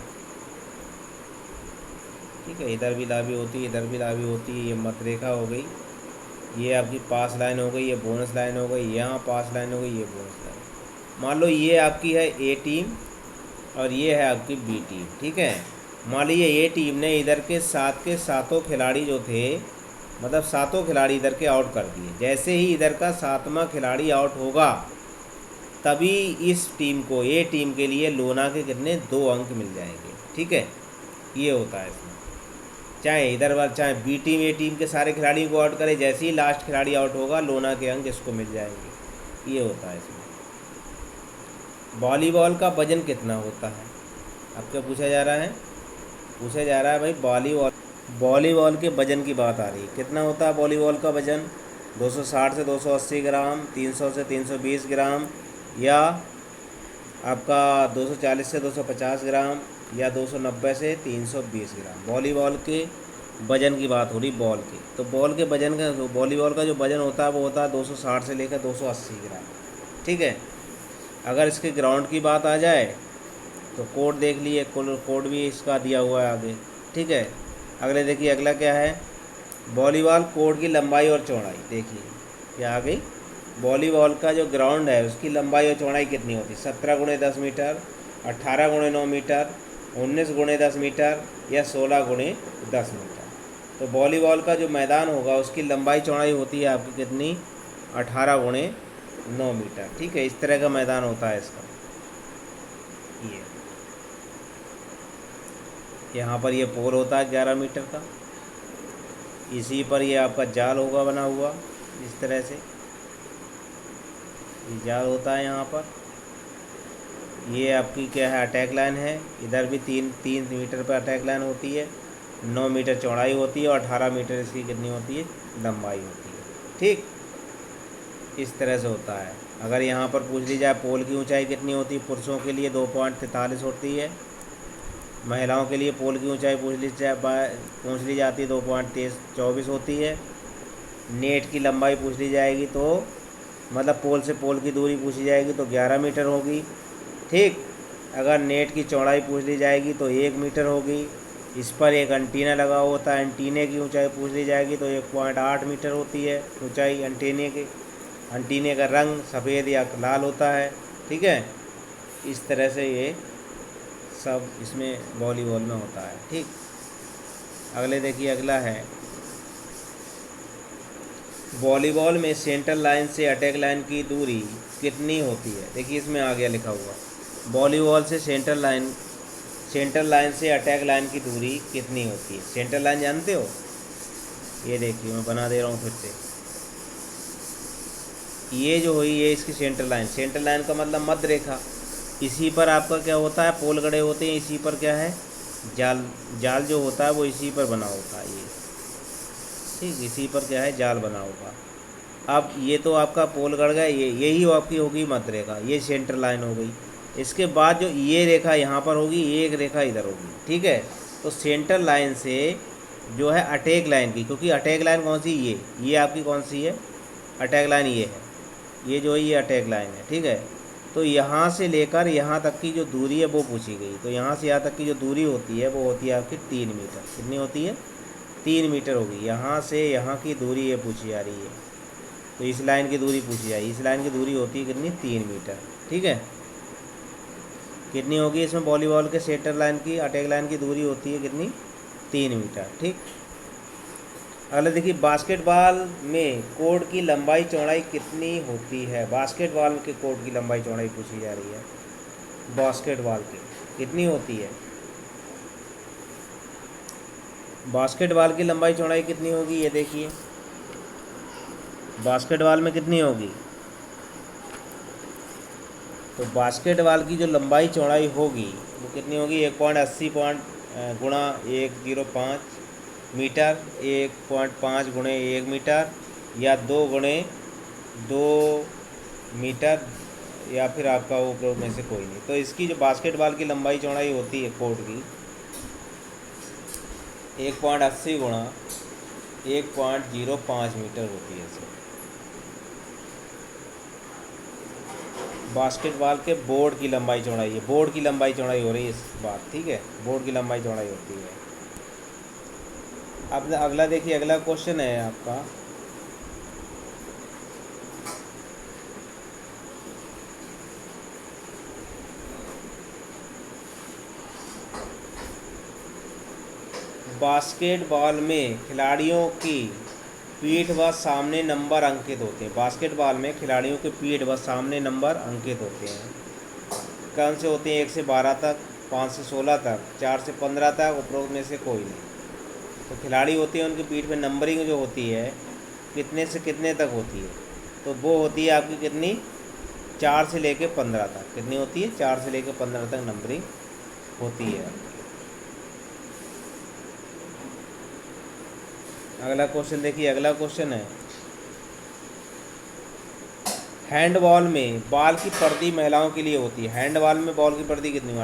ठीक है, इधर भी लाभी होती है, इधर भी लाभी होती है। ये मत रेखा हो गई, ये आपकी पास लाइन हो गई, ये बोनस लाइन हो गई, यहाँ पास लाइन हो गई, ये बोनस लाइन। मान लो ये आपकी है ए टीम और ये है आपकी बी टीम। ठीक है, मान लीजिए ए टीम ने इधर के सातों खिलाड़ी जो थे, मतलब 7 खिलाड़ी इधर के आउट कर दिए। जैसे ही इधर का 7वां खिलाड़ी आउट होगा, तभी इस टीम को, ए टीम के लिए लोना के कितने 2 अंक मिल जाएंगे। ठीक है, ये होता है इसमें। चाहे इधर वाल, चाहे बी टीम ए टीम के सारे खिलाड़ियों को आउट करे, जैसे ही लास्ट खिलाड़ी आउट होगा, लोना के अंक इसको मिल जाएंगे। ये होता है इसमें। वॉलीबॉल का वजन कितना होता है? अब क्या पूछा जा रहा है? पूछा जा रहा है भाई वॉलीबॉल के वजन की बात आ रही है। कितना होता है वॉलीबॉल का वजन? 260 से 280 ग्राम, 300 से 320 ग्राम, या आपका 240 से 250 ग्राम, या 290 से 320 ग्राम। वॉलीबॉल के वजन की बात हो रही, बॉल के। तो बॉल के वजन का, वॉलीबॉल का जो वजन होता है वो होता है 260 से लेकर 280 ग्राम। ठीक है, अगर इसके ग्राउंड की बात आ जाए तो कोड देख लिए, कोड भी इसका दिया हुआ है आगे। ठीक है, अगले देखिए, अगला क्या है, वॉलीबॉल कोर्ट की लंबाई और चौड़ाई। देखिए क्या आ गई, वॉलीबॉल का जो ग्राउंड है उसकी लंबाई और चौड़ाई कितनी होती है? 17 × 10 मीटर, 18 × 9 मीटर, 19 × 10 मीटर, या 16 × 10 मीटर। तो वॉलीबॉल का जो मैदान होगा उसकी लंबाई चौड़ाई होती है आपकी कितनी? 18 × 9 मीटर। ठीक है, इस तरह का मैदान होता है इसका। ये यहाँ पर ये पोल होता है 11 मीटर का। इसी पर ये आपका जाल होगा बना हुआ, इस तरह से ये जाल होता है यहाँ पर। ये आपकी क्या है, अटैक लाइन है। इधर भी 3 मीटर पर अटैक लाइन होती है, 9 मीटर चौड़ाई होती है और 18 मीटर इसकी कितनी होती है? लंबाई होती है। ठीक, इस तरह से होता है। अगर यहाँ पर पूछ ली जाए पोल की ऊंचाई कितनी होती है, पुरुषों के लिए 2.43 होती है, महिलाओं के लिए पोल की ऊंचाई पूछ ली जाती है 2.24 होती है। नेट की लंबाई पूछ ली जाएगी तो, मतलब पोल से पोल की दूरी पूछी जाएगी तो 11 मीटर होगी। ठीक, अगर नेट की चौड़ाई पूछ ली जाएगी तो 1 मीटर होगी। इस पर एक एंटीना लगा होता है, एंटीने की ऊंचाई पूछ ली जाएगी तो 1.8 मीटर होती है ऊंचाई एंटीने की। एंटीने का रंग सफ़ेद या लाल होता है। ठीक है, इस तरह से ये सब इसमें वॉलीबॉल में होता है। ठीक, अगले देखिए, अगला है वॉलीबॉल में सेंटर लाइन से अटैक लाइन की दूरी कितनी होती है? देखिए इसमें आ गया लिखा हुआ, वॉलीबॉल से सेंटर लाइन से अटैक लाइन की दूरी कितनी होती है? सेंटर लाइन जानते हो? ये देखिए मैं बना दे रहा हूँ फिर से। ये जो हुई, ये इसकी सेंटर लाइन का मतलब मध्य रेखा। इसी पर आपका क्या होता है, पोल गड़े होते हैं। इसी पर क्या है, जाल जो होता है वो इसी पर बना होता है। ये ठीक, इसी पर क्या है, जाल बना होगा। अब ये तो आपका पोल गड़ गया, यही आपकी होगी मध्य रेखा, ये सेंटर लाइन हो गई। इसके बाद जो ये रेखा यहाँ पर होगी, ये एक रेखा इधर होगी। ठीक है, तो सेंटर लाइन से जो है अटैक लाइन की, क्योंकि अटैक लाइन कौन सी, ये आपकी कौन सी है, अटैक लाइन ये है, ये जो है ये अटैक लाइन है। ठीक है, तो यहाँ से लेकर यहाँ तक की जो दूरी है वो पूछी गई। तो यहाँ से यहाँ तक की जो दूरी होती है वो होती है आपकी 3 मीटर। कितनी होती है? 3 मीटर होगी। यहाँ से यहाँ की दूरी ये पूछी जा रही है। तो इस लाइन की दूरी पूछी जाए। इस लाइन की दूरी होती है कितनी, 3 मीटर। ठीक है, कितनी होगी इसमें वॉलीबॉल के सेंटर लाइन की, अटैक लाइन की दूरी होती है कितनी, 3 मीटर। ठीक, अगला देखिए, बास्केटबॉल में कोर्ट की लंबाई चौड़ाई कितनी होती है। बास्केटबॉल के कोर्ट की लंबाई चौड़ाई पूछी जा रही है, बास्केटबॉल की कितनी होती है। बास्केटबॉल की लंबाई चौड़ाई कितनी होगी, ये देखिए बास्केटबॉल में कितनी होगी। तो बास्केटबॉल की जो लंबाई चौड़ाई होगी वो कितनी होगी, 1.80 गुणा 105 मीटर, 1.5 गुणे 1 मीटर, या 2 गुणे 2 मीटर, या फिर आपका वो उपयोग में से कोई नहीं। तो इसकी जो बास्केटबॉल की लंबाई चौड़ाई होती है कोर्ट की, 1.80 गुणा 1.05 मीटर होती है इसमें। बास्केटबॉल के बोर्ड की लंबाई चौड़ाई है, बोर्ड की लंबाई चौड़ाई हो रही है इस बात। ठीक है, बोर्ड की लंबाई चौड़ाई होती है। अब अगला देखिए, अगला क्वेश्चन है आपका, बास्केटबॉल में खिलाड़ियों की पीठ व सामने नंबर अंकित होते हैं। बास्केटबॉल में खिलाड़ियों के पीठ व सामने नंबर अंकित होते हैं। कौन से होते हैं, 1 से 12 तक, 5 से 16 तक, 4 से 15 तक, उपरोक्त में से कोई नहीं। तो खिलाड़ी होते हैं, उनकी पीठ में नंबरिंग जो होती है कितने से कितने तक होती है, तो वो होती है आपकी कितनी, 4 से लेके 15 तक। कितनी होती है, 4 से लेके 15 तक नंबरिंग होती है। अगला क्वेश्चन देखिए, अगला क्वेश्चन है, हैंडबॉल में बॉल की परिधि महिलाओं के लिए होती है। हैंडबॉल में बॉल की परिधि कितनी है,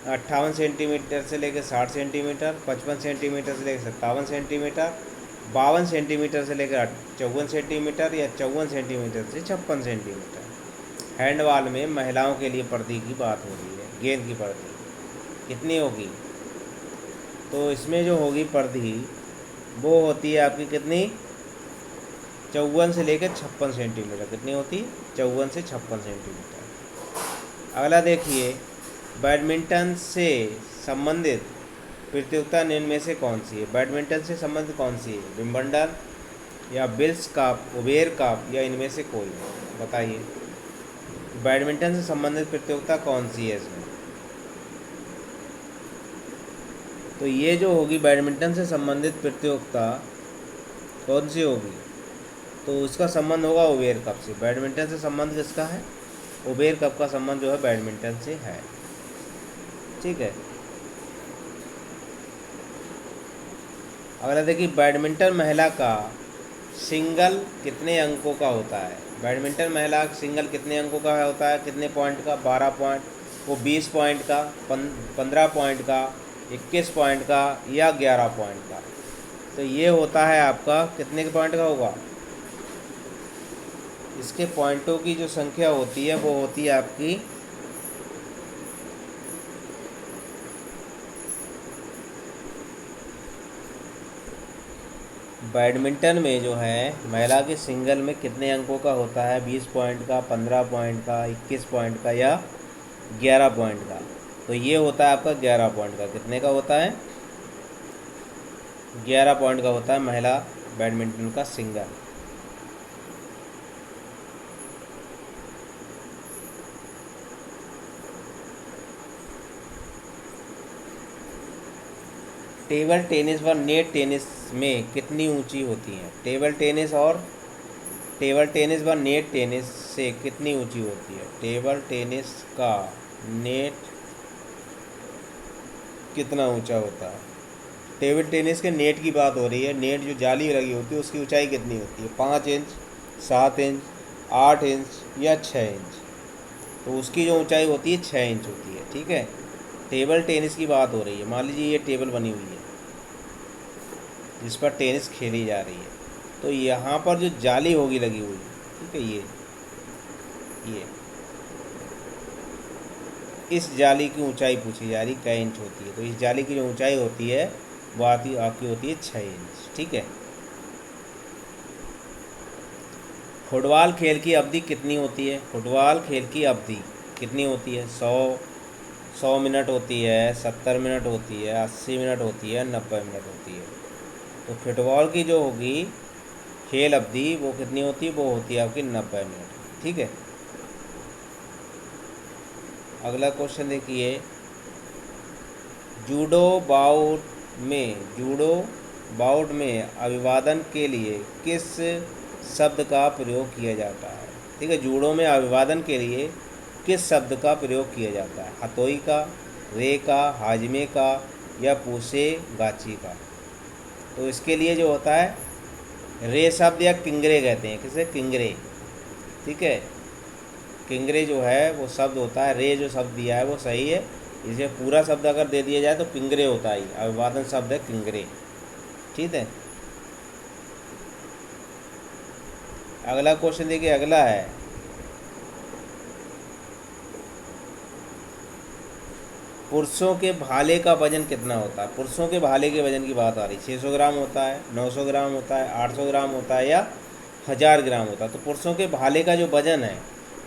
58 सेंटीमीटर से लेकर 60 सेंटीमीटर, 55 सेंटीमीटर से लेकर 57 सेंटीमीटर, 52 सेंटीमीटर से लेकर 54 सेंटीमीटर, या 54 सेंटीमीटर से 56 सेंटीमीटर। हैंडबॉल में महिलाओं के लिए परिधि की बात हो रही है, गेंद की परिधि कितनी होगी। तो इसमें जो होगी परिधि वो होती है आपकी कितनी, 54 से लेकर 56 सेंटीमीटर। कितनी होती है, 54 से 56 सेंटीमीटर। अगला देखिए, बैडमिंटन से संबंधित प्रतियोगिता निम्न में से कौन सी है। बैडमिंटन से संबंधित कौन सी है, विंबलडन या विल्स कप, उबेर कप, या इनमें से कोई है, बताइए। बैडमिंटन से संबंधित प्रतियोगिता कौन सी है इसमें। तो ये जो होगी बैडमिंटन से संबंधित प्रतियोगिता कौन सी होगी, तो उसका संबंध होगा उबेर कप से। बैडमिंटन से संबंध किसका है, उबेर कप का संबंध जो है बैडमिंटन से है। ठीक है, अगला देखिए, बैडमिंटन महिला का सिंगल कितने अंकों का होता है। बैडमिंटन महिला सिंगल कितने अंकों का होता है, कितने पॉइंट का, 12 पॉइंट, वो 20 पॉइंट का, 15 पॉइंट का, 21 पॉइंट का, या 11 पॉइंट का। तो ये होता है आपका कितने के पॉइंट का होगा, इसके पॉइंटों की जो संख्या होती है वो होती है आपकी बैडमिंटन में जो है महिला के सिंगल में कितने अंकों का होता है, 20 पॉइंट का, 15 पॉइंट का, 21 पॉइंट का, या 11 पॉइंट का। तो ये होता है आपका 11 पॉइंट का। कितने का होता है, 11 पॉइंट का होता है महिला बैडमिंटन का सिंगल। टेबल टेनिस व नेट टेनिस में कितनी ऊंची होती हैं। टेबल टेनिस व नेट टेनिस से कितनी ऊंची होती है। टेबल टेनिस का नेट कितना ऊंचा होता है। टेबल टेनिस के नेट की बात हो रही है, नेट जो जाली लगी होती है उसकी ऊंचाई कितनी होती है, 5 इंच, 7 इंच, 8 इंच, या 6 इंच। तो उसकी जो ऊंचाई होती है 6 इंच होती है। ठीक है, टेबल टेनिस की बात हो रही है। मान लीजिए ये टेबल बनी हुई है जिस पर टेनिस खेली जा रही है, तो यहाँ पर जो जाली होगी लगी हुई, ठीक है, ये इस जाली की ऊंचाई पूछी जा रही कै इंच होती है। तो इस जाली की जो ऊंचाई होती है वो आपकी होती है 6 इंच। ठीक है, फुटबॉल खेल की अवधि कितनी होती है? फुटबॉल खेल की अवधि कितनी होती है? 100 मिनट होती है, 70 मिनट होती है, 80 मिनट होती है, 90 मिनट होती है। तो फुटबॉल की जो होगी खेल अवधि वो कितनी होती है? वो होती है आपकी 90 मिनट। ठीक है, अगला क्वेश्चन देखिए, जूडो बाउट में अभिवादन के लिए किस शब्द का प्रयोग किया जाता है? ठीक है, जूडो में अभिवादन के लिए किस शब्द का प्रयोग किया जाता है? हथोई का, रे का, हाजमे का, या पूसे गाची का? तो इसके लिए जो होता है रे शब्द या किंगरे कहते हैं, किसे? किंगरे। ठीक है, किंगरे जो है वो शब्द होता है, रे जो शब्द दिया है वो सही है। इसे पूरा शब्द अगर दे दिया जाए तो किंगरे होता है, अभिवादन शब्द है किंगरे। ठीक है, अगला क्वेश्चन देखिए, अगला है पुरुषों के भाले का वजन कितना होता है? पुरुषों के भाले के वजन की बात आ रही, 600 ग्राम होता है, 900 ग्राम होता है, 800 ग्राम होता है, या 1000 ग्राम होता है? तो पुरुषों के भाले का जो वजन है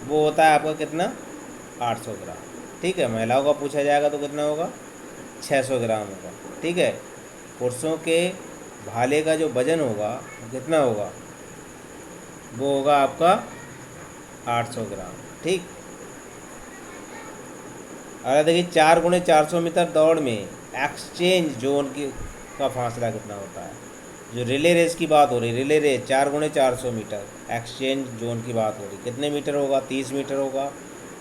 वो होता है आपका कितना? 800 ग्राम। ठीक है, महिलाओं का पूछा जाएगा तो कितना होगा? 600 ग्राम होगा। ठीक है, पुरुषों के भाले का जो वजन होगा वो कितना होगा? वो होगा आपका 800 ग्राम। ठीक, अगर देखिए 4x400 मीटर दौड़ में एक्सचेंज जोन की का फासला कितना होता है? जो रिले रेस की बात हो रही, relay race 4x400 metre, exchange zone की बात हो रही, कितने मीटर होगा? 30 मीटर होगा,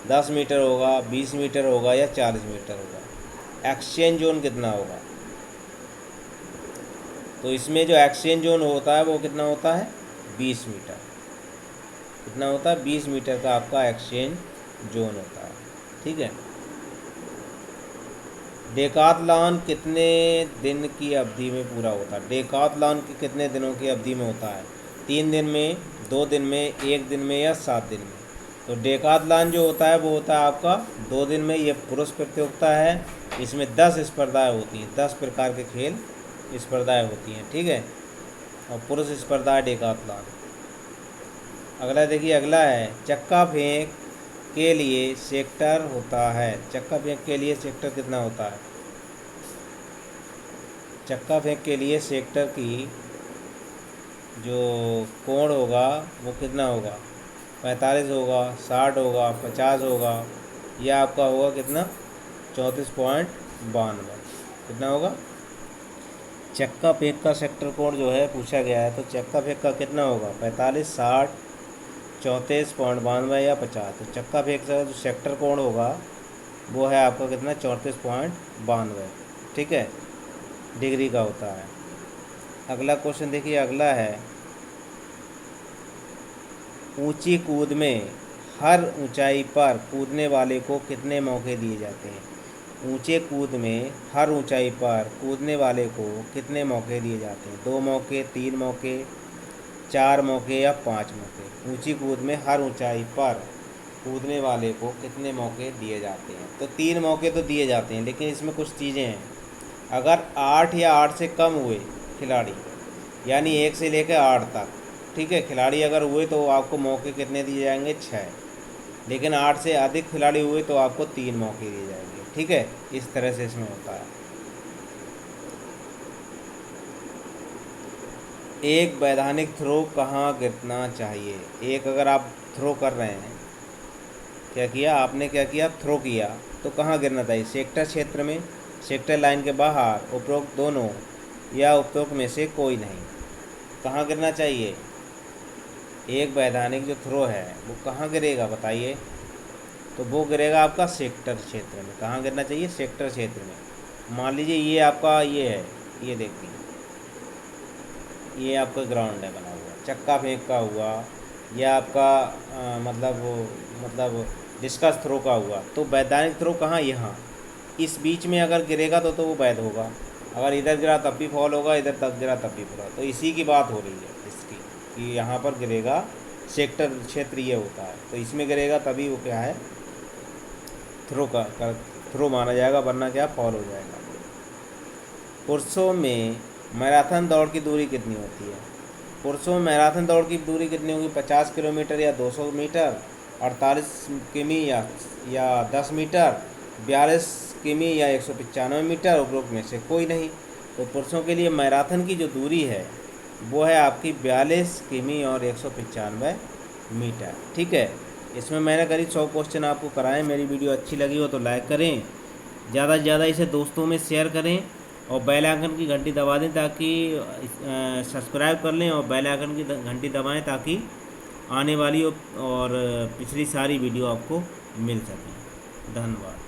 10 मीटर होगा, 20 मीटर होगा, या 40 मीटर होगा? एक्सचेंज जोन कितना होगा? तो इसमें जो एक्सचेंज जोन होता है वो कितना होता है? 20 मीटर। कितना होता है? 20 मीटर का आपका एक्सचेंज जोन होता है। ठीक है, डेकाथलॉन कितने दिन की अवधि में पूरा होता है? डेकाथलॉन कितने दिनों की अवधि में होता है? 3 दिन में, 2 दिन में, 1 दिन में, या 7 दिन में? तो डेकाथलॉन जो होता है वो होता है आपका 2 दिन में। ये पुरुष प्रतियोगिता है, इसमें 10 स्पर्धाएँ होती हैं, 10 प्रकार के खेल स्पर्धाएँ होती हैं। ठीक है, और पुरुष स्पर्धा है डेकाथलॉन। अगला देखिए, अगला है चक्का फेंक के लिए सेक्टर होता है। चक्का फेंक के लिए सेक्टर कितना होता है? चक्का फेंक के लिए सेक्टर की जो कोण होगा वो कितना होगा? 45 होगा, 60 होगा, 50 होगा, या आपका होगा कितना? 34.92। कितना होगा? चक्का फेंक का सेक्टर कोण जो है पूछा गया है, तो चक्का फेंक का कितना होगा? 45, 60, 34.92 या 50? तो चक्का फेंक का जो सेक्टर कोण होगा वो है आपका कितना? 34.92। ठीक है, डिग्री का होता है। अगला क्वेश्चन देखिए, अगला है ऊंची कूद में हर ऊंचाई पर कूदने वाले को कितने मौके दिए जाते हैं? ऊंचे कूद में हर ऊंचाई पर कूदने वाले को कितने मौके दिए जाते हैं? 2 मौके, 3 मौके, 4 मौके, या 5 मौके? ऊंची कूद में हर ऊंचाई पर कूदने वाले को कितने मौके दिए जाते हैं? तो 3 मौके तो दिए जाते हैं, लेकिन इसमें कुछ चीज़ें हैं। अगर 8 या 8 से कम हुए खिलाड़ी, यानी 1 से लेकर 8 तक, ठीक है, खिलाड़ी अगर हुए तो आपको मौके कितने दिए जाएंगे? 6। लेकिन 8 से अधिक खिलाड़ी हुए तो आपको 3 मौके दिए जाएंगे। ठीक है, इस तरह से इसमें होता है। एक वैधानिक थ्रो कहाँ गिरना चाहिए? एक अगर आप थ्रो कर रहे हैं, क्या किया आपने? क्या किया? थ्रो किया, तो कहाँ गिरना चाहिए? सेक्टर क्षेत्र में, सेक्टर लाइन के बाहर, उपरोक्त दोनों, या उपरोक्त में से कोई नहीं? कहाँ गिरना चाहिए? एक वैधानिक जो थ्रो है वो कहाँ गिरेगा बताइए? तो वो गिरेगा आपका सेक्टर क्षेत्र में। कहाँ गिरना चाहिए? सेक्टर क्षेत्र में। मान लीजिए ये आपका ये है, ये देखिए, ये आपका ग्राउंड है बना हुआ, चक्का फेंक का हुआ, या आपका मतलब डिस्कस थ्रो का हुआ। तो वैधानिक थ्रो कहाँ? यहाँ इस बीच में अगर गिरेगा तो वो वैध होगा। अगर इधर गिरा तब भी फॉल होगा, इधर तब गिरा तब भी फॉल। तो इसी की बात हो रही है इसकी, कि यहाँ पर गिरेगा, सेक्टर क्षेत्र ये होता है, तो इसमें गिरेगा तभी वो क्या है? थ्रो माना जाएगा, वरना क्या? फॉल हो जाएगा। पुरुषों में मैराथन दौड़ की दूरी कितनी होती है? पुरुषों में मैराथन दौड़ की दूरी कितनी होगी? 50 किलोमीटर या 200 मीटर, 48 किमी या 10 मीटर, 42 किमी या 195 मीटर, उपरोक्त में से कोई नहीं। तो पुरुषों के लिए मैराथन की जो दूरी है वो है आपकी 42 किमी और 195 मीटर। ठीक है, इसमें मैंने करीब 100 क्वेश्चन आपको कराए। मेरी वीडियो अच्छी लगी हो तो लाइक करें, ज़्यादा से ज़्यादा इसे दोस्तों में शेयर करें और बेल आइकन की घंटी दबा दें ताकि सब्सक्राइब कर लें और बेल आइकन की घंटी दबाएं ताकि आने वाली और पिछली सारी वीडियो आपको मिल सकें। धन्यवाद।